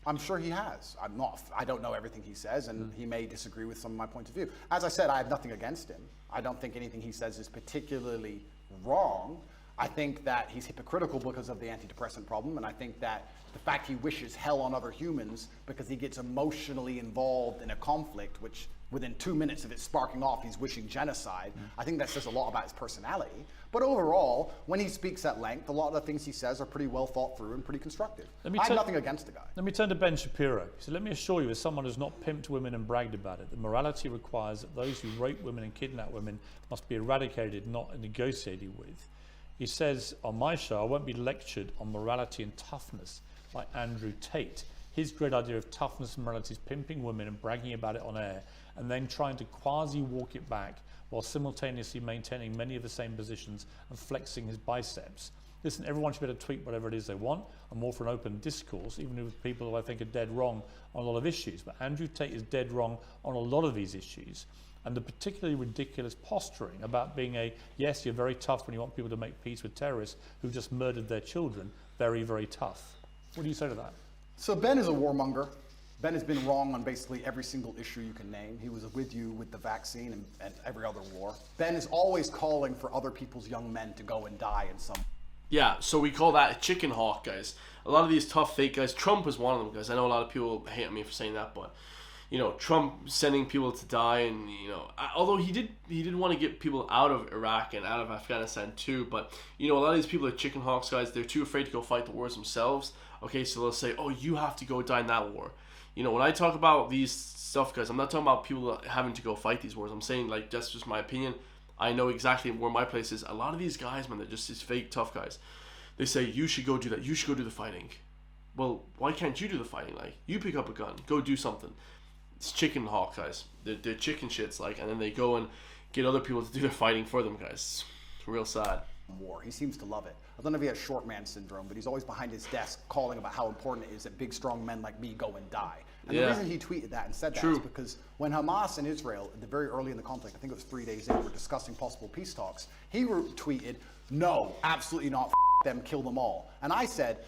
S3: I'm sure he has. I don't know everything he says, and he may disagree with some of my point of view. As I said, I have nothing against him. I don't think anything he says is particularly wrong. I think that he's hypocritical because of the antidepressant problem, and I think that the fact he wishes hell on other humans because he gets emotionally involved in a conflict, which within 2 minutes of it sparking off, he's wishing genocide. I think that says a lot about his personality. But overall, when he speaks at length, a lot of the things he says are pretty well thought through and pretty constructive. I have nothing against the guy.
S2: Let me turn to Ben Shapiro. He said, let me assure you, as someone who's not pimped women and bragged about it, that morality requires that those who rape women and kidnap women must be eradicated, not negotiated with. He says, on my show, I won't be lectured on morality and toughness like Andrew Tate. His great idea of toughness and morality is pimping women and bragging about it on air, and then trying to quasi-walk it back while simultaneously maintaining many of the same positions and flexing his biceps. Listen, everyone should be able to tweet whatever it is they want. I'm all for an open discourse, even with people who I think are dead wrong on a lot of issues. But Andrew Tate is dead wrong on a lot of these issues. And the particularly ridiculous posturing about being yes, you're very tough when you want people to make peace with terrorists who just murdered their children, very, very tough. What do you say to that?
S3: So Ben is a warmonger. Ben has been wrong on basically every single issue you can name. He was with you with the vaccine and every other war. Ben is always calling for other people's young men to go and die in some...
S1: Yeah, so we call that a chicken hawk, guys. A lot of these tough fake guys, Trump is one of them, guys. I know a lot of people hate me for saying that, but you know, Trump sending people to die, and you know, although he did want to get people out of Iraq and out of Afghanistan too, but you know, a lot of these people are chicken hawks, guys. They're too afraid to go fight the wars themselves. Okay, so they'll say, oh, you have to go die in that war. You know, when I talk about these stuff, guys, I'm not talking about people having to go fight these wars. I'm saying, like, that's just my opinion. I know exactly where my place is. A lot of these guys, man, they're just these fake tough guys. They say, you should go do that. You should go do the fighting. Well, why can't you do the fighting? Like, you pick up a gun. Go do something. It's chicken hawk, guys. They're chicken shits, like, and then they go and get other people to do their fighting for them, guys. It's real sad.
S3: War. He seems to love it. I don't know if he has short man syndrome, but he's always behind his desk calling about how important it is that big, strong men like me go and die. And the reason he tweeted that and said that is because when Hamas and Israel, at the very early in the conflict, I think it was 3 days in, were discussing possible peace talks, he tweeted, no, absolutely not, them, kill them all. And I said,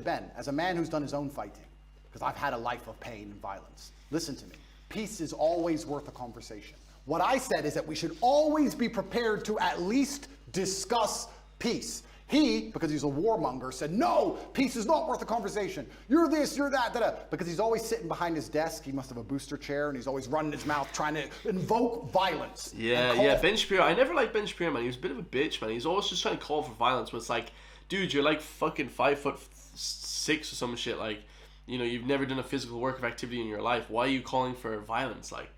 S3: Ben, as a man who's done his own fighting, because I've had a life of pain and violence, listen to me. Peace is always worth a conversation. What I said is that we should always be prepared to at least discuss peace. He, because he's a warmonger, said, no, peace is not worth a conversation. You're this, you're that, da-da. Because he's always sitting behind his desk. He must have a booster chair, and he's always running his mouth trying to invoke violence.
S1: Yeah, Ben Shapiro. I never liked Ben Shapiro, man. He was a bit of a bitch, man. He's always just trying to call for violence, but it's like, dude, you're like fucking 5'6" or some shit. Like, you know, you've never done a physical work of activity in your life. Why are you calling for violence? Like,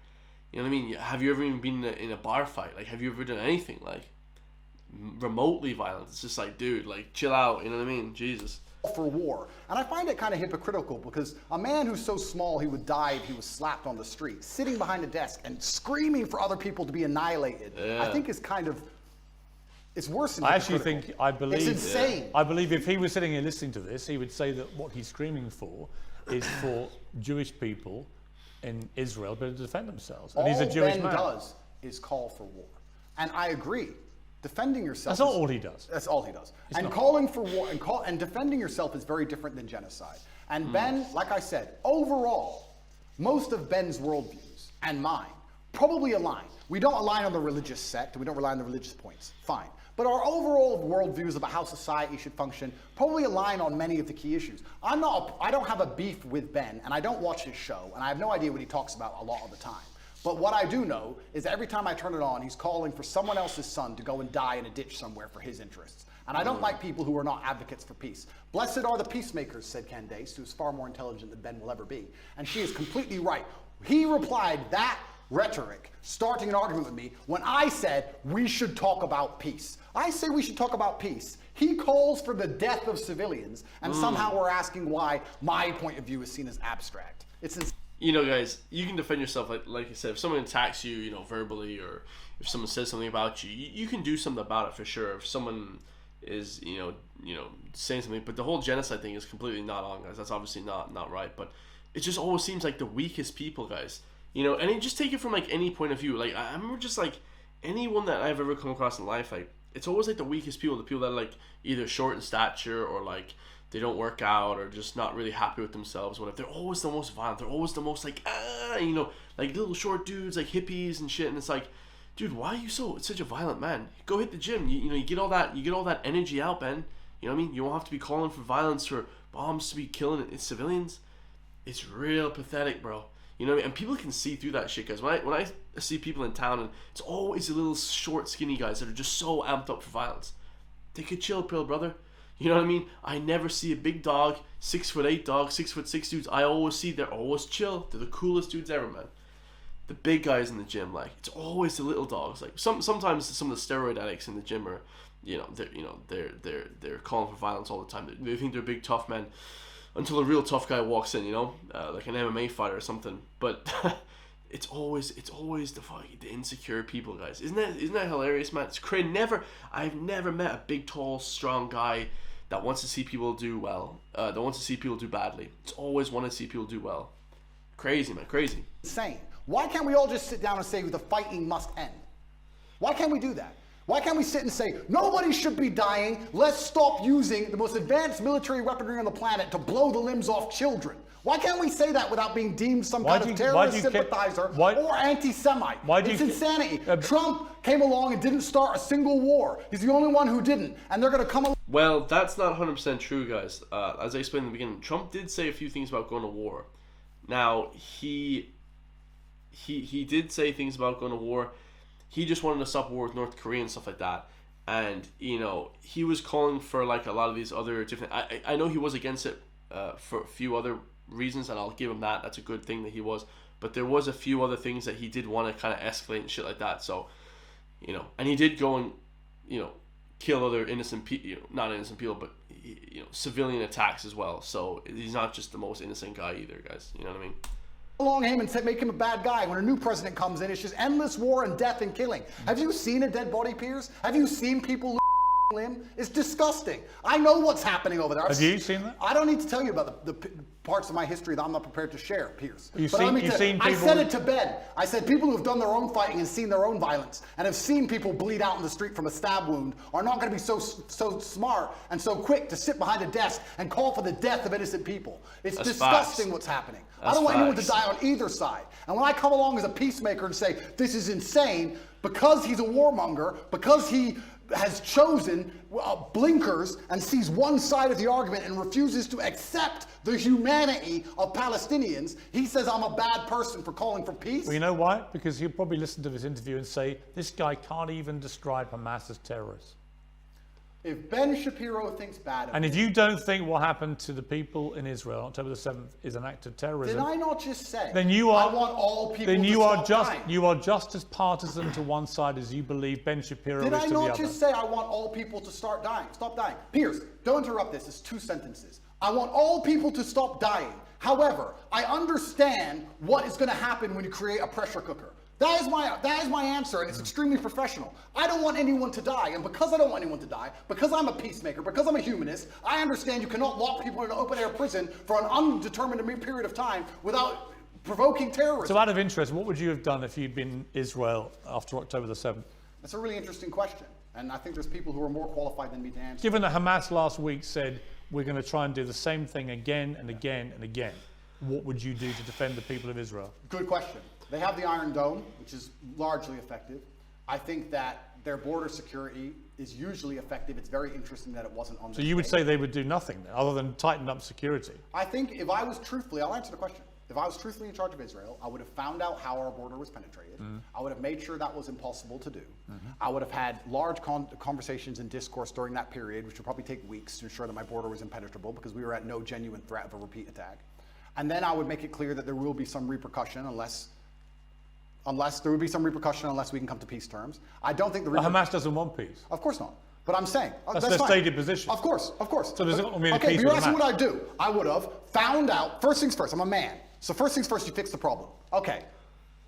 S1: you know what I mean? Have you ever even been in a bar fight? Like, have you ever done anything? Like, remotely violent. It's just like, dude, like, chill out, you know what I mean? Jesus.
S3: For war. And I find it kind of hypocritical because a man who's so small he would die if he was slapped on the street, sitting behind a desk and screaming for other people to be annihilated, I think is kind of, it's worse than
S2: I believe,
S3: it's insane.
S2: I believe if he was sitting here listening to this, he would say that what he's screaming for is for Jewish people in Israel to defend themselves. And he's a Jewish man.
S3: All Ben does is call for war. And I agree. Defending yourself.
S2: That's not all he does.
S3: That's all he does.
S2: And
S3: calling for war and defending yourself is very different than genocide. And Ben, like I said, overall, most of Ben's worldviews and mine probably align. We don't align on the religious sect. We don't rely on the religious points. Fine. But our overall worldviews about how society should function probably align on many of the key issues. I don't have a beef with Ben, and I don't watch his show, and I have no idea what he talks about a lot of the time. But what I do know is every time I turn it on, he's calling for someone else's son to go and die in a ditch somewhere for his interests. And I don't like people who are not advocates for peace. Blessed are the peacemakers, said Candace, who is far more intelligent than Ben will ever be. And she is completely right. He replied that rhetoric, starting an argument with me, when I said we should talk about peace. I say we should talk about peace. He calls for the death of civilians, and somehow we're asking why my point of view is seen as abstract. It's
S1: you know, guys, you can defend yourself, like you said. If someone attacks you, you know, verbally, or if someone says something about you, you can do something about it for sure. If someone is, you know, saying something, but the whole genocide thing is completely not on, guys. That's obviously not right. But it just always seems like the weakest people, guys. You know, and just take it from like any point of view. Like I remember, just like anyone that I've ever come across in life, like it's always like the weakest people, the people that are like either short in stature or like they don't work out or just not really happy with themselves, whatever. They're always the most violent. They're always the most like, you know, like little short dudes, like hippies and shit. And it's like, dude, why are you such a violent man? Go hit the gym. You know, you get all that energy out, Ben. You know what I mean? You won't have to be calling for violence, for bombs to be killing civilians. It's real pathetic, bro. You know what I mean? And people can see through that shit, guys. When I see people in town, and it's always the little short, skinny guys that are just so amped up for violence. Take a chill pill, brother. You know what I mean? I never see a big dog, 6'8" dog, 6'6" dudes. I always see they're always chill. They're the coolest dudes ever, man. The big guys in the gym, like it's always the little dogs. Like sometimes some of the steroid addicts in the gym are, they're calling for violence all the time. They think they're big tough men until a real tough guy walks in, like an MMA fighter or something. But it's always the insecure people, guys. Isn't that hilarious, man? It's crazy. I've never met a big, tall, strong guy that wants to see people do well, that wants to see people do badly. It's always want to see people do well. Crazy, man, crazy.
S3: Insane. Why can't we all just sit down and say the fighting must end? Why can't we do that? Why can't we sit and say, nobody should be dying, let's stop using the most advanced military weaponry on the planet to blow the limbs off children? Why can't we say that without being deemed some kind of terrorist sympathizer or anti-Semite? It's insanity. Trump came along and didn't start a single war. He's the only one who didn't. And they're going to come along.
S1: Well, that's not 100% true, guys. As I explained in the beginning, Trump did say a few things about going to war. Now, he did say things about going to war. He just wanted to stop war with North Korea and stuff like that. And, he was calling for like a lot of these other different... I know he was against it for a few other reasons, and I'll give him that. That's a good thing that he was. But there was a few other things that he did want to kind of escalate and shit like that. So, and he did go and, kill other innocent people, not innocent people, but, civilian attacks as well. So he's not just the most innocent guy either, guys. You know what I mean?
S3: Along him and make him a bad guy. When a new president comes in, it's just endless war and death and killing. Have you seen a dead body, Piers? Have you seen people lose limb? It's disgusting. I know what's happening over there.
S2: Have you seen that?
S3: I don't need to tell you about the parts of my history that I'm not prepared to share, Piers.
S2: You've seen people...
S3: I said it to Ben. I said people who have done their own fighting and seen their own violence and have seen people bleed out in the street from a stab wound are not going to be so smart and so quick to sit behind a desk and call for the death of innocent people. It's disgusting what's happening. I don't want anyone to die on either side. And when I come along as a peacemaker and say, this is insane, because he's a warmonger, because he has chosen blinkers and sees one side of the argument and refuses to accept the humanity of Palestinians, he says I'm a bad person for calling for peace.
S2: Well, you know why? Because he'll probably listen to this interview and say, this guy can't even describe Hamas as terrorists.
S3: If Ben Shapiro thinks bad of
S2: And if you don't think what happened to the people in Israel on October the 7th is an act of terrorism,
S3: did I not just say
S2: then you are,
S3: I want all people
S2: then
S3: to
S2: you
S3: stop
S2: are just
S3: dying?
S2: You are just as partisan to one side as you believe Ben Shapiro
S3: Did
S2: is
S3: I
S2: to the other.
S3: not just say I want all people to stop dying? Piers, don't interrupt this. It's 2 sentences. I want all people to stop dying. However, I understand what is going to happen when you create a pressure cooker. That is my answer, and it's extremely professional. I don't want anyone to die, and because I don't want anyone to die, because I'm a peacemaker, because I'm a humanist, I understand you cannot lock people in an open-air prison for an undetermined period of time without provoking terrorism.
S2: So out of interest, what would you have done if you'd been in Israel after October the 7th?
S3: That's a really interesting question, and I think there's people who are more qualified than me to answer.
S2: Given that Hamas last week said, we're going to try and do the same thing again and again and again, what would you do to defend the people of Israel?
S3: Good question. They have the Iron Dome, which is largely effective. I think that their border security is usually effective. It's very interesting that it wasn't on.
S2: So you would say they would do nothing then, other than tighten up security?
S3: I think if I was truthfully, I'll answer the question. if I was truthfully in charge of Israel, I would have found out how our border was penetrated. I would have made sure that was impossible to do. I would have had large conversations and discourse during that period, which would probably take weeks to ensure that my border was impenetrable because we were at no genuine threat of a repeat attack. And then I would make it clear that there will be some repercussion unless there would be some repercussion unless we can come to peace terms. I don't think the
S2: Hamas doesn't want peace.
S3: Of course not. But I'm saying
S2: that's their
S3: fine.
S2: stated position.
S3: Of course.
S2: So there's not mean
S3: okay,
S2: peace
S3: but you're
S2: with
S3: asking
S2: Hamas.
S3: what I do. I would have found out. First things first. I'm a man. So first things first, you fix the problem. Okay,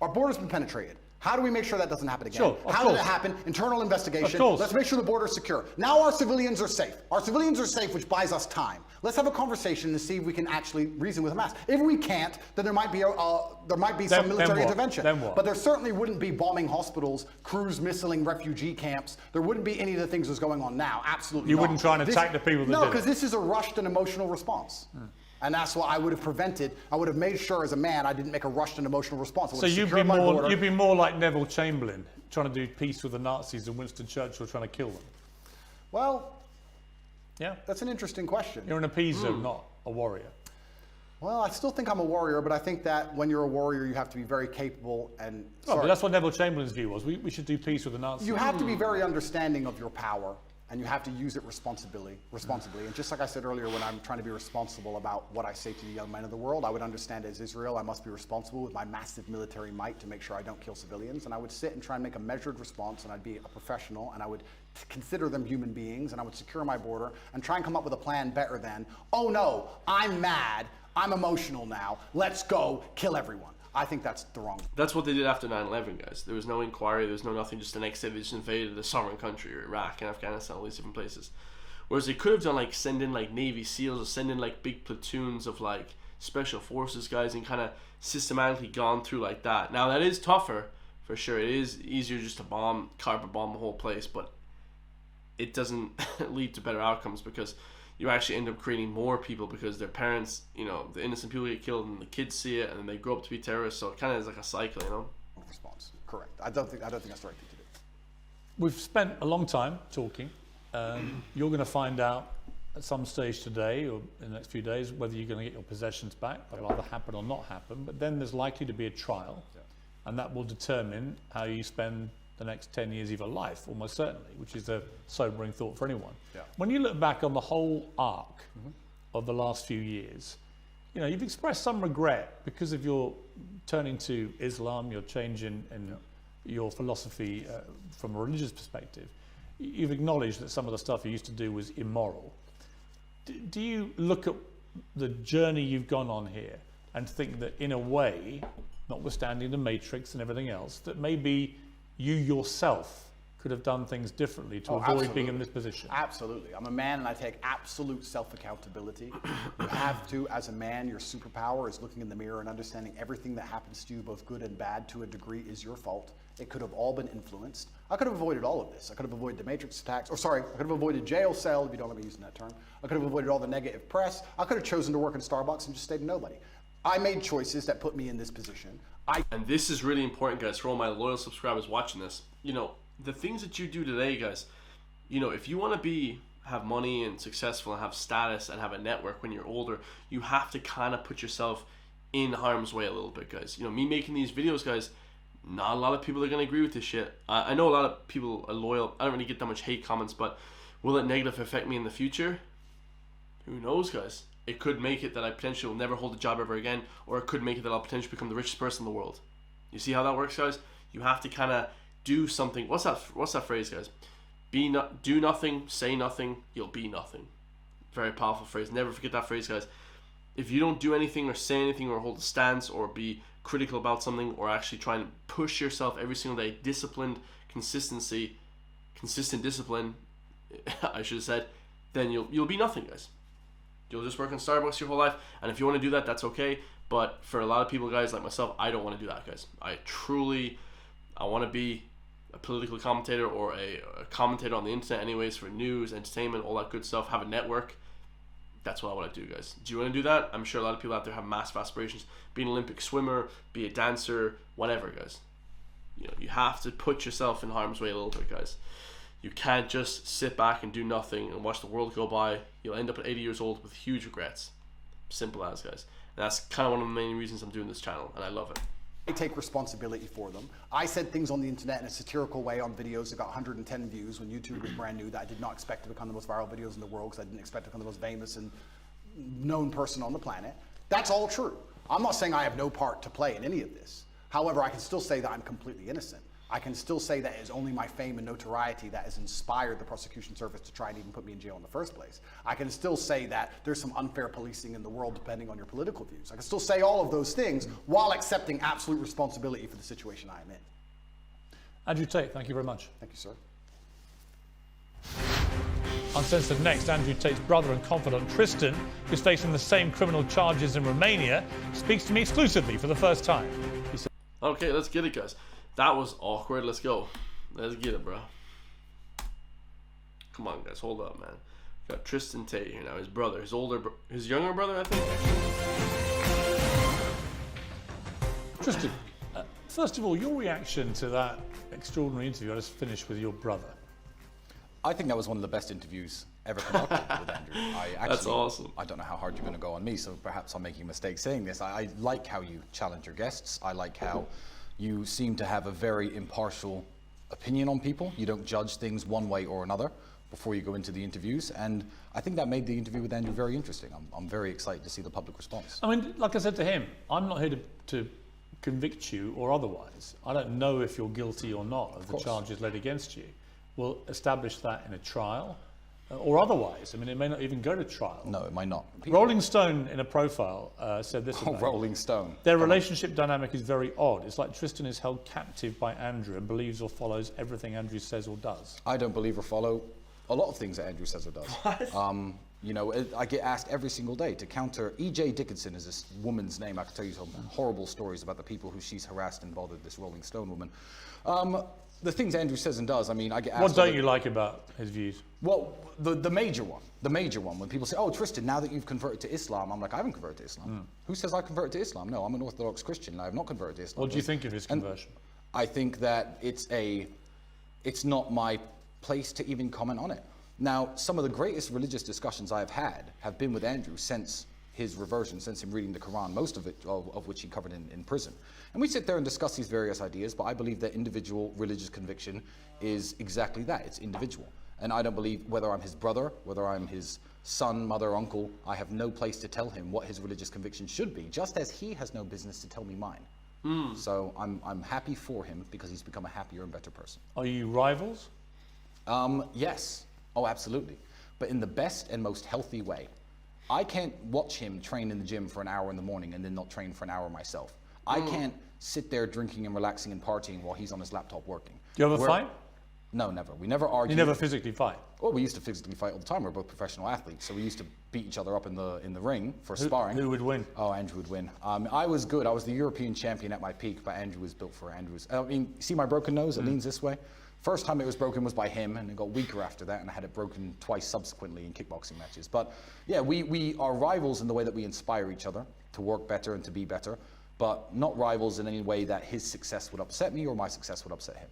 S3: our border's been penetrated. How do we make sure that doesn't happen again?
S2: Sure,
S3: How did it happen? Internal investigation.
S2: Of course.
S3: Let's make sure the border is secure. Now our civilians are safe. Our civilians are safe, which buys us time. Let's have a conversation and see if we can actually reason with Hamas. If we can't, then there might be some military intervention.
S2: Then what?
S3: But there certainly wouldn't be bombing hospitals, cruise missiling refugee camps. There wouldn't be any of the things that's going on now. Absolutely
S2: You
S3: not.
S2: wouldn't try and attack the people that
S3: No,
S2: did it.
S3: because this is a rushed and emotional response. And that's what I would have prevented. I would have made sure as a man I didn't make a rushed and emotional response. I would
S2: So
S3: have
S2: you'd
S3: secured my border.
S2: be more like Neville Chamberlain trying to do peace with the Nazis than Winston Churchill trying to kill them.
S3: Well,
S2: Yeah,
S3: that's an interesting question.
S2: you're an appeaser, not a warrior.
S3: Well, I still think I'm a warrior, but I think that when you're a warrior, you have to be very capable and.
S2: Oh, but that's what Neville Chamberlain's view was. We should do peace with the Nazis.
S3: You have to be very understanding of your power, and you have to use it responsibly. And just like I said earlier, when I'm trying to be responsible about what I say to the young men of the world, I would understand as Israel, I must be responsible with my massive military might to make sure I don't kill civilians. And I would sit and try and make a measured response, and I'd be a professional, and I would consider them human beings, and I would secure my border and try and come up with a plan better than, oh no, I'm mad, I'm emotional now, let's go kill everyone. I think that's the wrong.
S1: That's what they did after 9/11, guys. There was no inquiry, there was no nothing. Just the next day they just invaded a sovereign country, or Iraq and Afghanistan, all these different places. Whereas they could have done like send in like Navy SEALs or send in like big platoons of like special forces guys and kind of systematically gone through like that. Now that is tougher for sure. It is easier just to carpet bomb the whole place, but it doesn't lead to better outcomes because you actually end up creating more people because their parents, the innocent people get killed and the kids see it and then they grow up to be terrorists. So it kind of is like a cycle,
S3: Response. Correct. I don't think that's the right thing to do.
S2: We've spent a long time talking. You're going to find out at some stage today or in the next few days whether you're going to get your possessions back. That'll either happen or not happen. But then there's likely to be a trial, and that will determine how you spend the next 10 years of your life, almost certainly, which is a sobering thought for anyone.
S3: Yeah.
S2: When you look back on the whole arc of the last few years, you've expressed some regret because of your turning to Islam, your change in your philosophy from a religious perspective. You've acknowledged that some of the stuff you used to do was immoral. Do you look at the journey you've gone on here and think that in a way, notwithstanding the Matrix and everything else, that maybe you yourself could have done things differently to avoid being in this position?
S3: Absolutely. I'm a man and I take absolute self-accountability. You have to, as a man, your superpower is looking in the mirror and understanding everything that happens to you, both good and bad, to a degree is your fault. It could have all been influenced. I could have avoided all of this. I could have avoided the Matrix attacks, I could have avoided jail cell, if you don't let me using that term. I could have avoided all the negative press. I could have chosen to work in Starbucks and just stayed nobody. I made choices that put me in this position.
S1: And this is really important, guys, for all my loyal subscribers watching this. The things that you do today, guys, if you want to have money and successful and have status and have a network when you're older, you have to kind of put yourself in harm's way a little bit, guys. Me making these videos, guys, not a lot of people are going to agree with this shit. I know a lot of people are loyal. I don't really get that much hate comments, but will it negatively affect me in the future? Who knows, guys? It could make it that I potentially will never hold a job ever again, or it could make it that I'll potentially become the richest person in the world. You see how that works, guys? You have to kind of do something. What's that phrase, guys? Do nothing, say nothing, you'll be nothing. Very powerful phrase. Never forget that phrase, guys. If you don't do anything or say anything or hold a stance or be critical about something or actually try and push yourself every single day, consistent discipline, I should have said, then you'll be nothing, guys. You'll just work in Starbucks your whole life, and if you want to do that, that's okay. But for a lot of people, guys, like myself, I don't want to do that, guys. I want to be a political commentator or a commentator on the internet anyways, for news, entertainment, all that good stuff, have a network. That's what I want to do, guys. Do you want to do that? I'm sure a lot of people out there have massive aspirations. Be an Olympic swimmer, be a dancer, whatever, guys. You have to put yourself in harm's way a little bit, guys. You can't just sit back and do nothing and watch the world go by. You'll end up at 80 years old with huge regrets. Simple as, guys. That's kind of one of the main reasons I'm doing this channel, and I love it.
S3: I take responsibility for them. I said things on the internet in a satirical way on videos that got 110 views when YouTube was brand new that I did not expect to become the most viral videos in the world, because I didn't expect to become the most famous and known person on the planet. That's all true. I'm not saying I have no part to play in any of this. However, I can still say that I'm completely innocent. I can still say that it's only my fame and notoriety that has inspired the prosecution service to try and even put me in jail in the first place. I can still say that there's some unfair policing in the world depending on your political views. I can still say all of those things while accepting absolute responsibility for the situation I am in.
S2: Andrew Tate, thank you very much.
S3: Thank you, sir.
S2: Uncensored next, Andrew Tate's brother and confidant Tristan, who's facing the same criminal charges in Romania, speaks to me exclusively for the first time. He said,
S1: Okay, let's get it, guys. That was awkward. Let's go. Let's get it, bro. Come on, guys. Hold up, man. Got Tristan Tate here now. His brother, his younger brother, I think.
S2: Tristan, first of all, your reaction to that extraordinary interview I just finished with your brother.
S4: I think that was one of the best interviews ever conducted with Andrew.
S1: That's awesome.
S4: I don't know how hard you're going to go on me, so perhaps I'm making a mistake saying this. I like how you challenge your guests. I like how you seem to have a very impartial opinion on people. You don't judge things one way or another before you go into the interviews. And I think that made the interview with Andrew very interesting. I'm very excited to see the public response.
S2: I mean, like I said to him, I'm not here to convict you or otherwise. I don't know if you're guilty or not of the charges laid against you. We'll establish that in a trial or otherwise. I mean, it may not even go to trial.
S4: No, it might not.
S2: Rolling Stone, in a profile, said this about
S4: Rolling Stone.
S2: Their relationship dynamic is very odd. It's like Tristan is held captive by Andrew and believes or follows everything Andrew says or does.
S4: I don't believe or follow a lot of things that Andrew says or does.
S1: What?
S4: You know, I get asked every single day to counter. E.J. Dickinson is this woman's name. I can tell you some horrible stories about the people who she's harassed and bothered, this Rolling Stone woman. The things Andrew says and does, I mean, I get asked...
S2: What don't you like about his views?
S4: Well, the major one, when people say, oh, Tristan, now that you've converted to Islam, I'm like, I haven't converted to Islam. Who says I converted to Islam? No, I'm an Orthodox Christian, and I have not converted to Islam.
S2: What do you think of his conversion?
S4: I think that it's not my place to even comment on it. Now, some of the greatest religious discussions I've had have been with Andrew since his reversion, since him reading the Quran, most of it, of which he covered in prison. And we sit there and discuss these various ideas, but I believe that individual religious conviction is exactly that. It's individual. And I don't believe, whether I'm his brother, whether I'm his son, mother, uncle, I have no place to tell him what his religious conviction should be, just as he has no business to tell me mine. So I'm happy for him because he's become a happier and better person.
S2: Are you rivals?
S4: Yes. Oh, absolutely. But in the best and most healthy way. I can't watch him train in the gym for an hour in the morning and then not train for an hour myself. I can't sit there drinking and relaxing and partying while he's on his laptop working.
S2: Do you ever fight?
S4: No, never. We never argue.
S2: You never physically fight?
S4: Well, we used to physically fight all the time. We're both professional athletes, so we used to beat each other up in the ring for sparring.
S2: Who would win?
S4: Oh, Andrew would win. I was good. I was the European champion at my peak, but Andrew was built for Andrew's. I mean, see my broken nose? It leans this way. First time it was broken was by him, and it got weaker after that, and I had it broken twice subsequently in kickboxing matches. But yeah, we are rivals in the way that we inspire each other to work better and to be better, but not rivals in any way that his success would upset me or my success would upset him.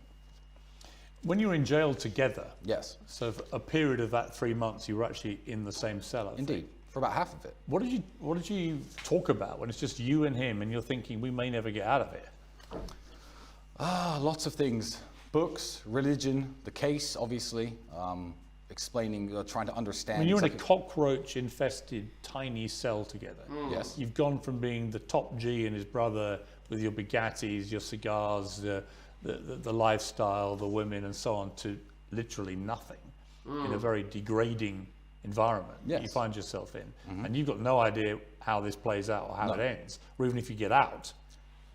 S2: When you were in jail together,
S4: Yes.
S2: so for a period of that 3 months, you were actually in the same cell. I think.
S4: Indeed, for about half of it.
S2: What did you talk about when it's just you and him, and you're thinking we may never get out of it?
S4: Lots of things. Books, religion, the case, obviously, explaining, trying to understand.
S2: I mean, you're in a cockroach-infested tiny cell together.
S4: Yes.
S2: You've gone from being the top G and his brother with your Bugattis, your cigars, the lifestyle, the women, and so on, to literally nothing in a very degrading environment that you find yourself in. And you've got no idea how this plays out or how it ends, or even if you get out.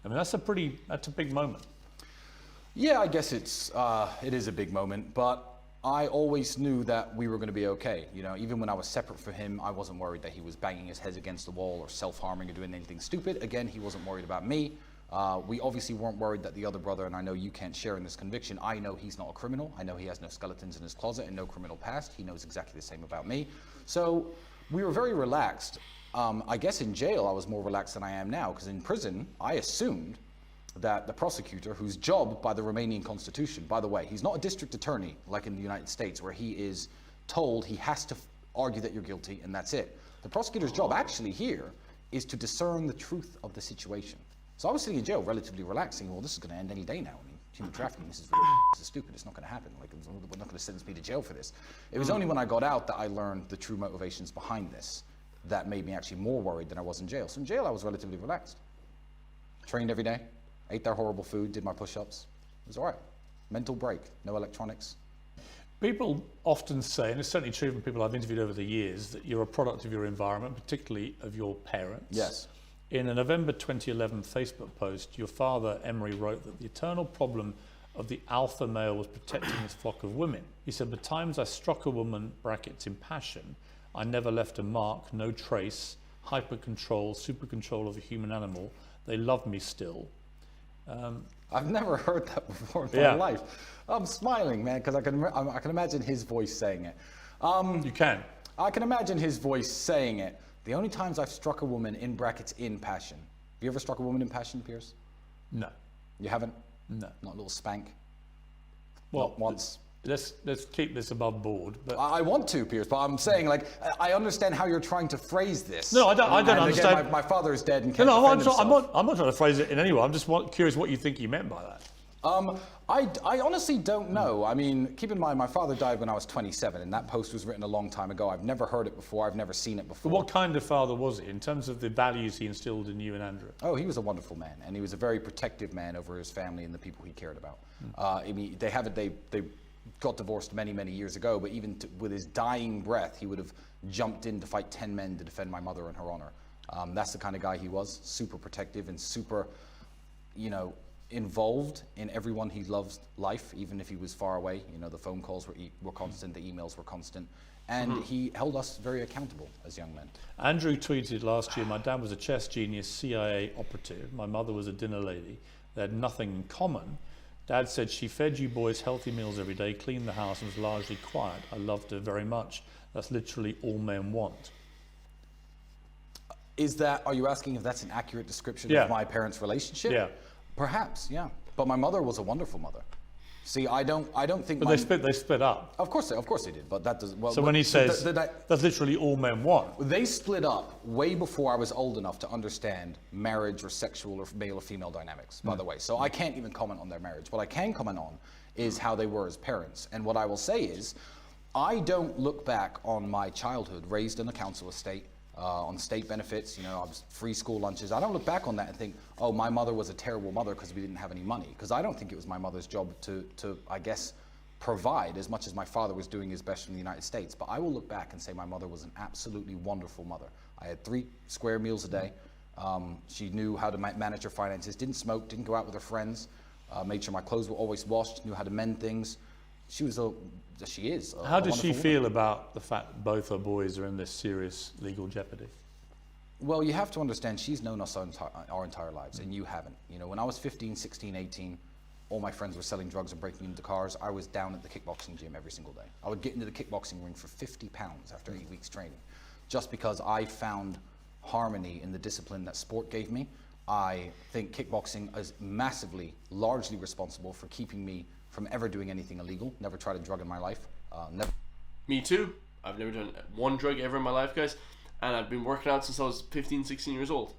S2: I mean, that's a big moment.
S4: Yeah, I guess it is a big moment, but I always knew that we were going to be okay. You know, even when I was separate from him, I wasn't worried that he was banging his head against the wall or self-harming or doing anything stupid. Again, he wasn't worried about me. We obviously weren't worried that the other brother, and I know you can't share in this conviction, I know he's not a criminal. I know he has no skeletons in his closet and no criminal past. He knows exactly the same about me. So we were very relaxed. I guess in jail I was more relaxed than I am now, because in prison I assumed that the prosecutor, whose job by the Romanian constitution, by the way, he's not a district attorney like in the United States where he is told he has to argue that you're guilty and that's it. The prosecutor's job actually here is to discern the truth of the situation. So I was sitting in jail relatively relaxing. Well, this is going to end any day now. I mean, human trafficking, this is stupid. It's not going to happen. Like, we're not going to sentence me to jail for this. It was only when I got out that I learned the true motivations behind this that made me actually more worried than I was in jail. So in jail, I was relatively relaxed. Trained every day, ate their horrible food, did my push-ups. It was all right. Mental break, no electronics.
S2: People often say, and it's certainly true from people I've interviewed over the years, that you're a product of your environment, particularly of your parents.
S4: Yes.
S2: In a November 2011 Facebook post, your father, Emery, wrote that the eternal problem of the alpha male was protecting his flock of women. He said, the times I struck a woman, brackets, in passion, I never left a mark, no trace, hyper control, super control of a human animal. They love me still.
S4: I've never heard that before in my life. I'm smiling, man, because I can imagine his voice saying it.
S2: You can.
S4: I can imagine his voice saying it. The only times I've struck a woman, in brackets, in passion. Have you ever struck a woman in passion, Piers?
S2: No.
S4: You haven't?
S2: No.
S4: Not a little spank?
S2: Well,
S4: Not once?
S2: Let's keep this above board. But
S4: I want to, Piers, but I'm saying, like, I understand how you're trying to phrase this.
S2: No, I don't understand.
S4: Again, my father is dead and can't
S2: no,
S4: defend himself.
S2: I'm not trying to phrase it in any way. I'm just curious what you think he meant by that.
S4: I honestly don't know. I mean, keep in mind, my father died when I was 27, and that post was written a long time ago. I've never heard it before. I've never seen it before.
S2: But what kind of father was he in terms of the values he instilled in you and Andrew?
S4: Oh, he was a wonderful man, and he was a very protective man over his family and the people he cared about. I mean, they got divorced many, many years ago, but even with his dying breath, he would have jumped in to fight 10 men to defend my mother and her honor. That's the kind of guy he was, super protective and super, involved in everyone he loves life, even if he was far away. The phone calls were constant, the emails were constant, and he held us very accountable as young men.
S2: Andrew tweeted last year, my dad was a chess genius, CIA operative. My mother was a dinner lady. They had nothing in common. Dad said she fed you boys healthy meals every day, cleaned the house, and was largely quiet. I loved her very much. That's literally all men want.
S4: Are you asking if that's an accurate description of my parents' relationship?
S2: Yeah.
S4: Perhaps, yeah. But my mother was a wonderful mother. See, I don't think.
S2: But they split up.
S4: Of course they did. But that does. Well,
S2: so when he says that's literally all men want,
S4: they split up way before I was old enough to understand marriage or sexual or male or female dynamics. By the way, so I can't even comment on their marriage. What I can comment on is how they were as parents. And what I will say is, I don't look back on my childhood raised in a council estate. On state benefits, I was free school lunches. I don't look back on that and think, oh, my mother was a terrible mother because we didn't have any money. Because I don't think it was my mother's job to, I guess, provide as much as my father was doing his best in the United States. But I will look back and say my mother was an absolutely wonderful mother. I had 3 square meals a day. She knew how to manage her finances, didn't smoke, didn't go out with her friends, made sure my clothes were always washed, knew how to mend things. She is.
S2: How does she feel about the fact that both her boys are in this serious legal jeopardy?
S4: Well, you have to understand, she's known us our entire lives, and you haven't. When I was 15, 16, 18, all my friends were selling drugs and breaking into cars. I was down at the kickboxing gym every single day. I would get into the kickboxing ring for 50 pounds after 8 weeks training, just because I found harmony in the discipline that sport gave me. I think kickboxing is massively, largely responsible for keeping me from ever doing anything illegal. Never tried a drug in my life. Never.
S1: Me too. I've never done one drug ever in my life, guys. And I've been working out since I was 15, 16 years old.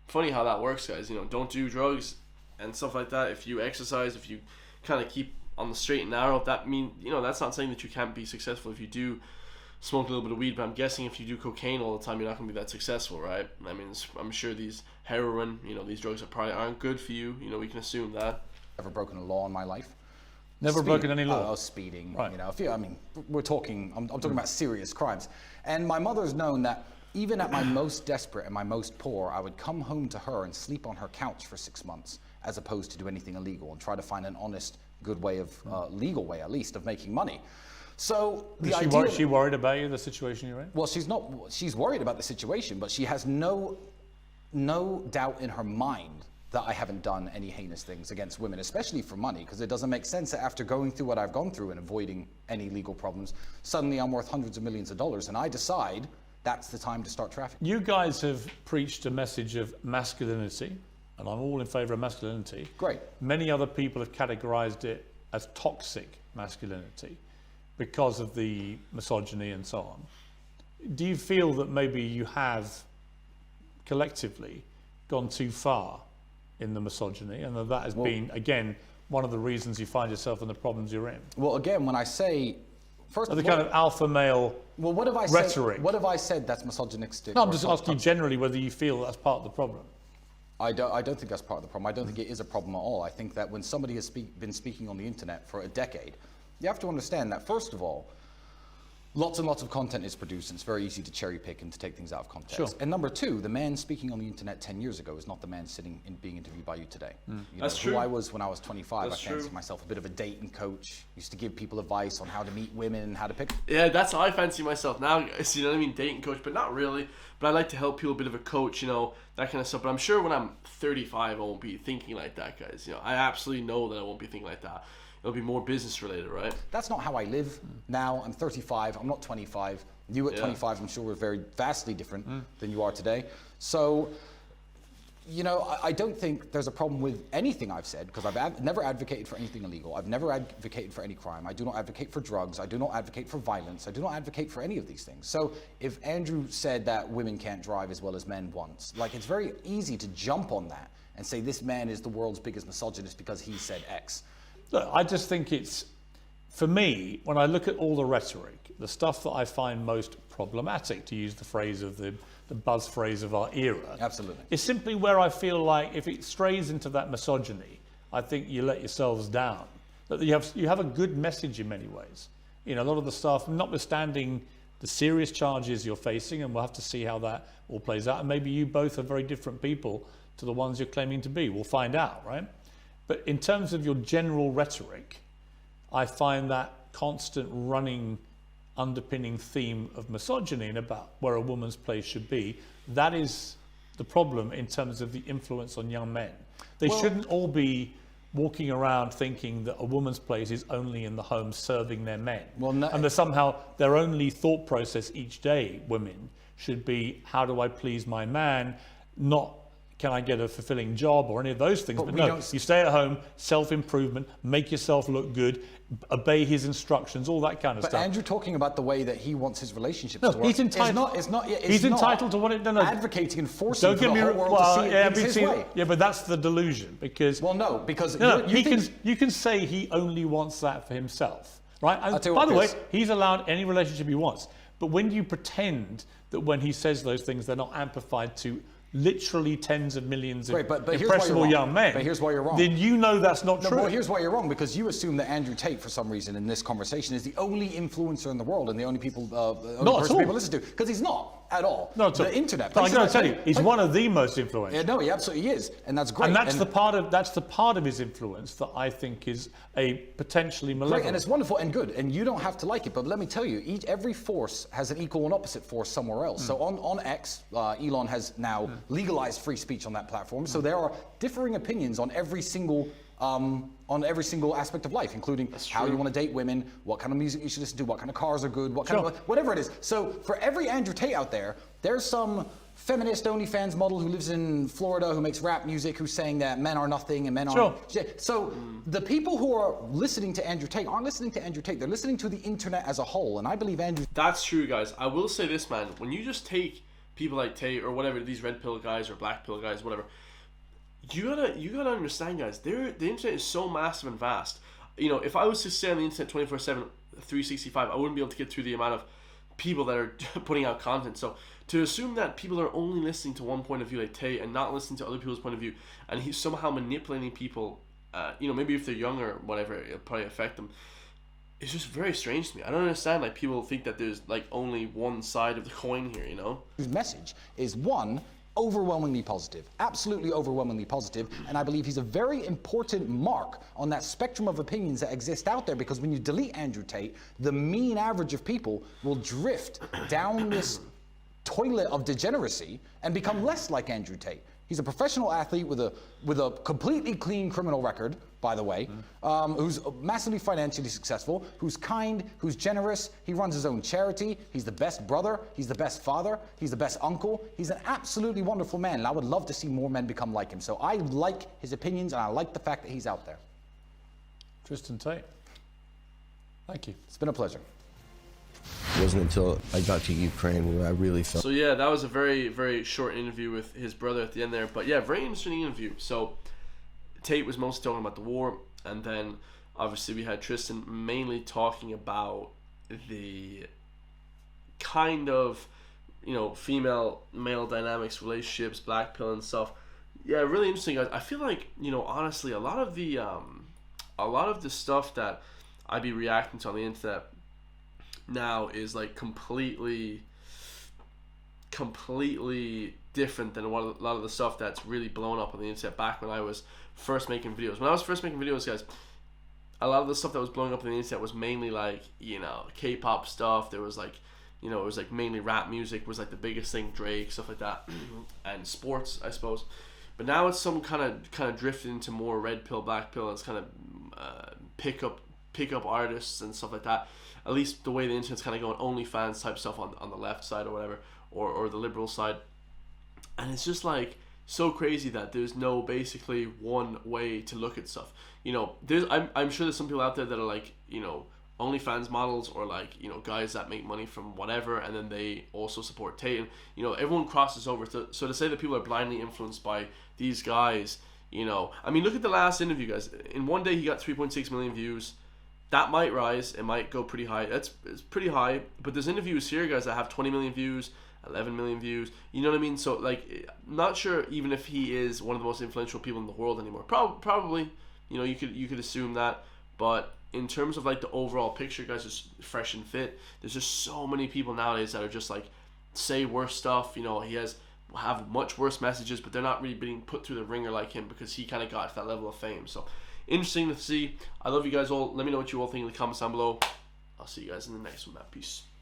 S1: Funny how that works, guys. Don't do drugs and stuff like that. If you exercise, if you kind of keep on the straight and narrow, that's not saying that you can't be successful if you do smoke a little bit of weed. But I'm guessing if you do cocaine all the time, you're not going to be that successful, right? I mean, I'm sure these heroin, these drugs aren't good for you. We can assume that.
S4: Never broken a law in my life.
S2: Never broken any law?
S4: Oh, speeding. Right. We're talking, I'm talking about serious crimes. And my mother's known that even at my most desperate and my most poor, I would come home to her and sleep on her couch for 6 months, as opposed to do anything illegal, and try to find an honest, good way of, legal way at least, of making money. So
S2: Is she worried about you, the situation you're in?
S4: Well, she's worried about the situation, but she has no doubt in her mind that I haven't done any heinous things against women, especially for money, because it doesn't make sense that after going through what I've gone through and avoiding any legal problems, suddenly I'm worth hundreds of millions of dollars, and I decide that's the time to start trafficking.
S2: You guys have preached a message of masculinity, and I'm all in favor of masculinity.
S4: Great.
S2: Many other people have categorized it as toxic masculinity because of the misogyny and so on. Do you feel that maybe you have collectively gone too far in the misogyny, and that has been, again, one of the reasons you find yourself in the problems you're in.
S4: Well, again, when I say first,
S2: the kind of alpha male
S4: what have I
S2: rhetoric.
S4: Said, what have I said that's misogynistic?
S2: No, I'm just asking you generally whether you feel that's part of the problem.
S4: I don't think that's part of the problem. I don't think it is a problem at all. I think that when somebody has been speaking on the internet for a decade, you have to understand that, first of all, lots and lots of content is produced, and it's very easy to cherry pick and to take things out of context.
S2: Sure.
S4: And number two, the man speaking on the internet 10 years ago is not the man sitting and being interviewed by you today.
S1: That's
S4: Who
S1: true.
S4: I was when I was 25,
S1: That's
S4: I fancied
S1: true.
S4: myself a bit of a dating coach. Used to give people advice on how to meet women and how to pick.
S1: Yeah, that's how I fancy myself now, guys. You know what I mean? Dating coach, but not really. But I like to help people, a bit of a coach, you know, that kind of stuff. But I'm sure when I'm 35, I won't be thinking like that, guys. You know, I absolutely know that I won't be thinking like that. It'll be more business related, right?
S4: That's not how I live now. I'm 35. I'm not 25. You at 25, I'm sure we're very vastly different than you are today. So, you know, I don't think there's a problem with anything I've said, because I've never advocated for anything illegal. I've never advocated for any crime. I do not advocate for drugs. I do not advocate for violence. I do not advocate for any of these things. So if Andrew said that women can't drive as well as men once, like, it's very easy to jump on that and say this man is the world's biggest misogynist because he said X.
S2: Look, I just think it's, for me, when I look at all the rhetoric, the stuff that I find most problematic, to use the phrase of the buzz phrase of our era,
S4: Absolutely.
S2: is simply where I feel like if it strays into that misogyny, I think you let yourselves down. That you have a good message in many ways. You know, a lot of the stuff, notwithstanding the serious charges you're facing, and we'll have to see how that all plays out. And maybe you both are very different people to the ones you're claiming to be. We'll find out, right? But in terms of your general rhetoric, I find that constant running underpinning theme of misogyny and about where a woman's place should be, that is the problem in terms of the influence on young men. They shouldn't all be walking around thinking that a woman's place is only in the home serving their men. And that somehow their only thought process each day, women, should be, how do I please my man, not can I get a fulfilling job or any of those things. But no, you stay at home, self-improvement, make yourself look good, obey his instructions, all that kind of stuff.
S4: But Andrew talking about the way that he wants his relationships to work.
S2: He's entitled.
S4: He's
S2: entitled to what it does.
S4: Advocating and forcing
S2: Don't
S4: for
S2: get
S4: the
S2: me
S4: whole world to see things his way.
S2: Yeah, but that's the delusion, because
S4: because
S2: you can say he only wants that for himself, right? And
S4: tell you
S2: by
S4: what,
S2: the way,
S4: Piers,
S2: he's allowed any relationship he wants. But when you pretend that when he says those things, they're not amplified to literally tens of millions of impressionable young men.
S4: But here's why you're wrong.
S2: Then you know that's not true.
S4: Well, here's why you're wrong, because you assume that Andrew Tate, for some reason, in this conversation, is the only influencer in the world and the only person people listen to. Because he's not at all.
S2: Not at all.
S4: The internet.
S2: But I'm going to tell you, he's one of the most influential.
S4: Yeah, no, he absolutely is, and that's great.
S2: And that's the part of his influence that I think is a potentially malevolent.
S4: Great, and it's wonderful and good, and you don't have to like it. But let me tell you, every force has an equal and opposite force somewhere else. So on X, Elon has now legalized free speech on that platform. So there are differing opinions on every single aspect of life, including how you want to date women, what kind of music you should listen to, what kind of cars are good, what kind of whatever it is. So for every Andrew Tate out there, there's some feminist OnlyFans model who lives in Florida who makes rap music who's saying that men are nothing and men aren't. So the people who are listening to Andrew Tate aren't listening to Andrew Tate. They're listening to the internet as a whole, and I believe Andrew.
S1: That's true, guys. I will say this, man. When you just take people like Tate or whatever, these red pill guys or black pill guys, whatever, you gotta understand, guys. The internet is so massive and vast. You know, if I was to stay on the internet 24/7, 365, I wouldn't be able to get through the amount of people that are putting out content. So to assume that people are only listening to one point of view like Tate and not listening to other people's point of view, and he's somehow manipulating people, you know, maybe if they're younger or whatever, it'll probably affect them. It's just very strange to me. I don't understand, like, people think that there's like only one side of the coin here, you know?
S4: Whose message is one, overwhelmingly positive, absolutely overwhelmingly positive, and I believe he's a very important mark on that spectrum of opinions that exist out there, because when you delete Andrew Tate, the mean average of people will drift down this toilet of degeneracy and become less like Andrew Tate. He's a professional athlete with a completely clean criminal record, by the way, who's massively financially successful, who's kind, who's generous. He runs his own charity. He's the best brother. He's the best father. He's the best uncle. He's an absolutely wonderful man, and I would love to see more men become like him. So I like his opinions, and I like the fact that he's out there.
S2: Tristan Tate. Thank you.
S4: It's been a pleasure.
S5: wasn't until I got to Ukraine where I really felt.
S1: So yeah, that was a very, very short interview with his brother at the end there. But yeah, very interesting interview. So Tate was mostly talking about the war, and then obviously we had Tristan mainly talking about the kind of, female male dynamics, relationships, black pill and stuff. Yeah, really interesting, guys. I feel like, honestly, a lot of the stuff that I be reacting to on the internet now is like completely different than a lot of the stuff that's really blown up on the internet back when I was first making videos. When I was first making videos, guys, a lot of the stuff that was blowing up on the internet was mainly like, K-pop stuff. There was like, it was like mainly rap music was like the biggest thing, Drake, stuff like that, and sports, I suppose. But now it's some kind of drifted into more red pill, black pill. It's kind of pick up artists and stuff like that. At least the way the internet's kind of going, OnlyFans type stuff on the left side or whatever, or the liberal side. And it's just like so crazy that there's no basically one way to look at stuff. I'm sure there's some people out there that are like, OnlyFans models, or like, guys that make money from whatever, and then they also support Tate. And, everyone crosses over. So to say that people are blindly influenced by these guys, I mean, look at the last interview, guys. In one day, he got 3.6 million views. That might rise. It might go pretty high. It's pretty high. But there's interviews here, guys, that have 20 million views, 11 million views. You know what I mean? So, like, not sure even if he is one of the most influential people in the world anymore. Probably. You could assume that. But in terms of like the overall picture, guys, is fresh and fit. There's just so many people nowadays that are just like say worse stuff. He have much worse messages, but they're not really being put through the ringer like him because he kind of got to that level of fame. So interesting to see. I love you guys all. Let me know what you all think in the comments down below. I'll see you guys in the next one, man. Peace.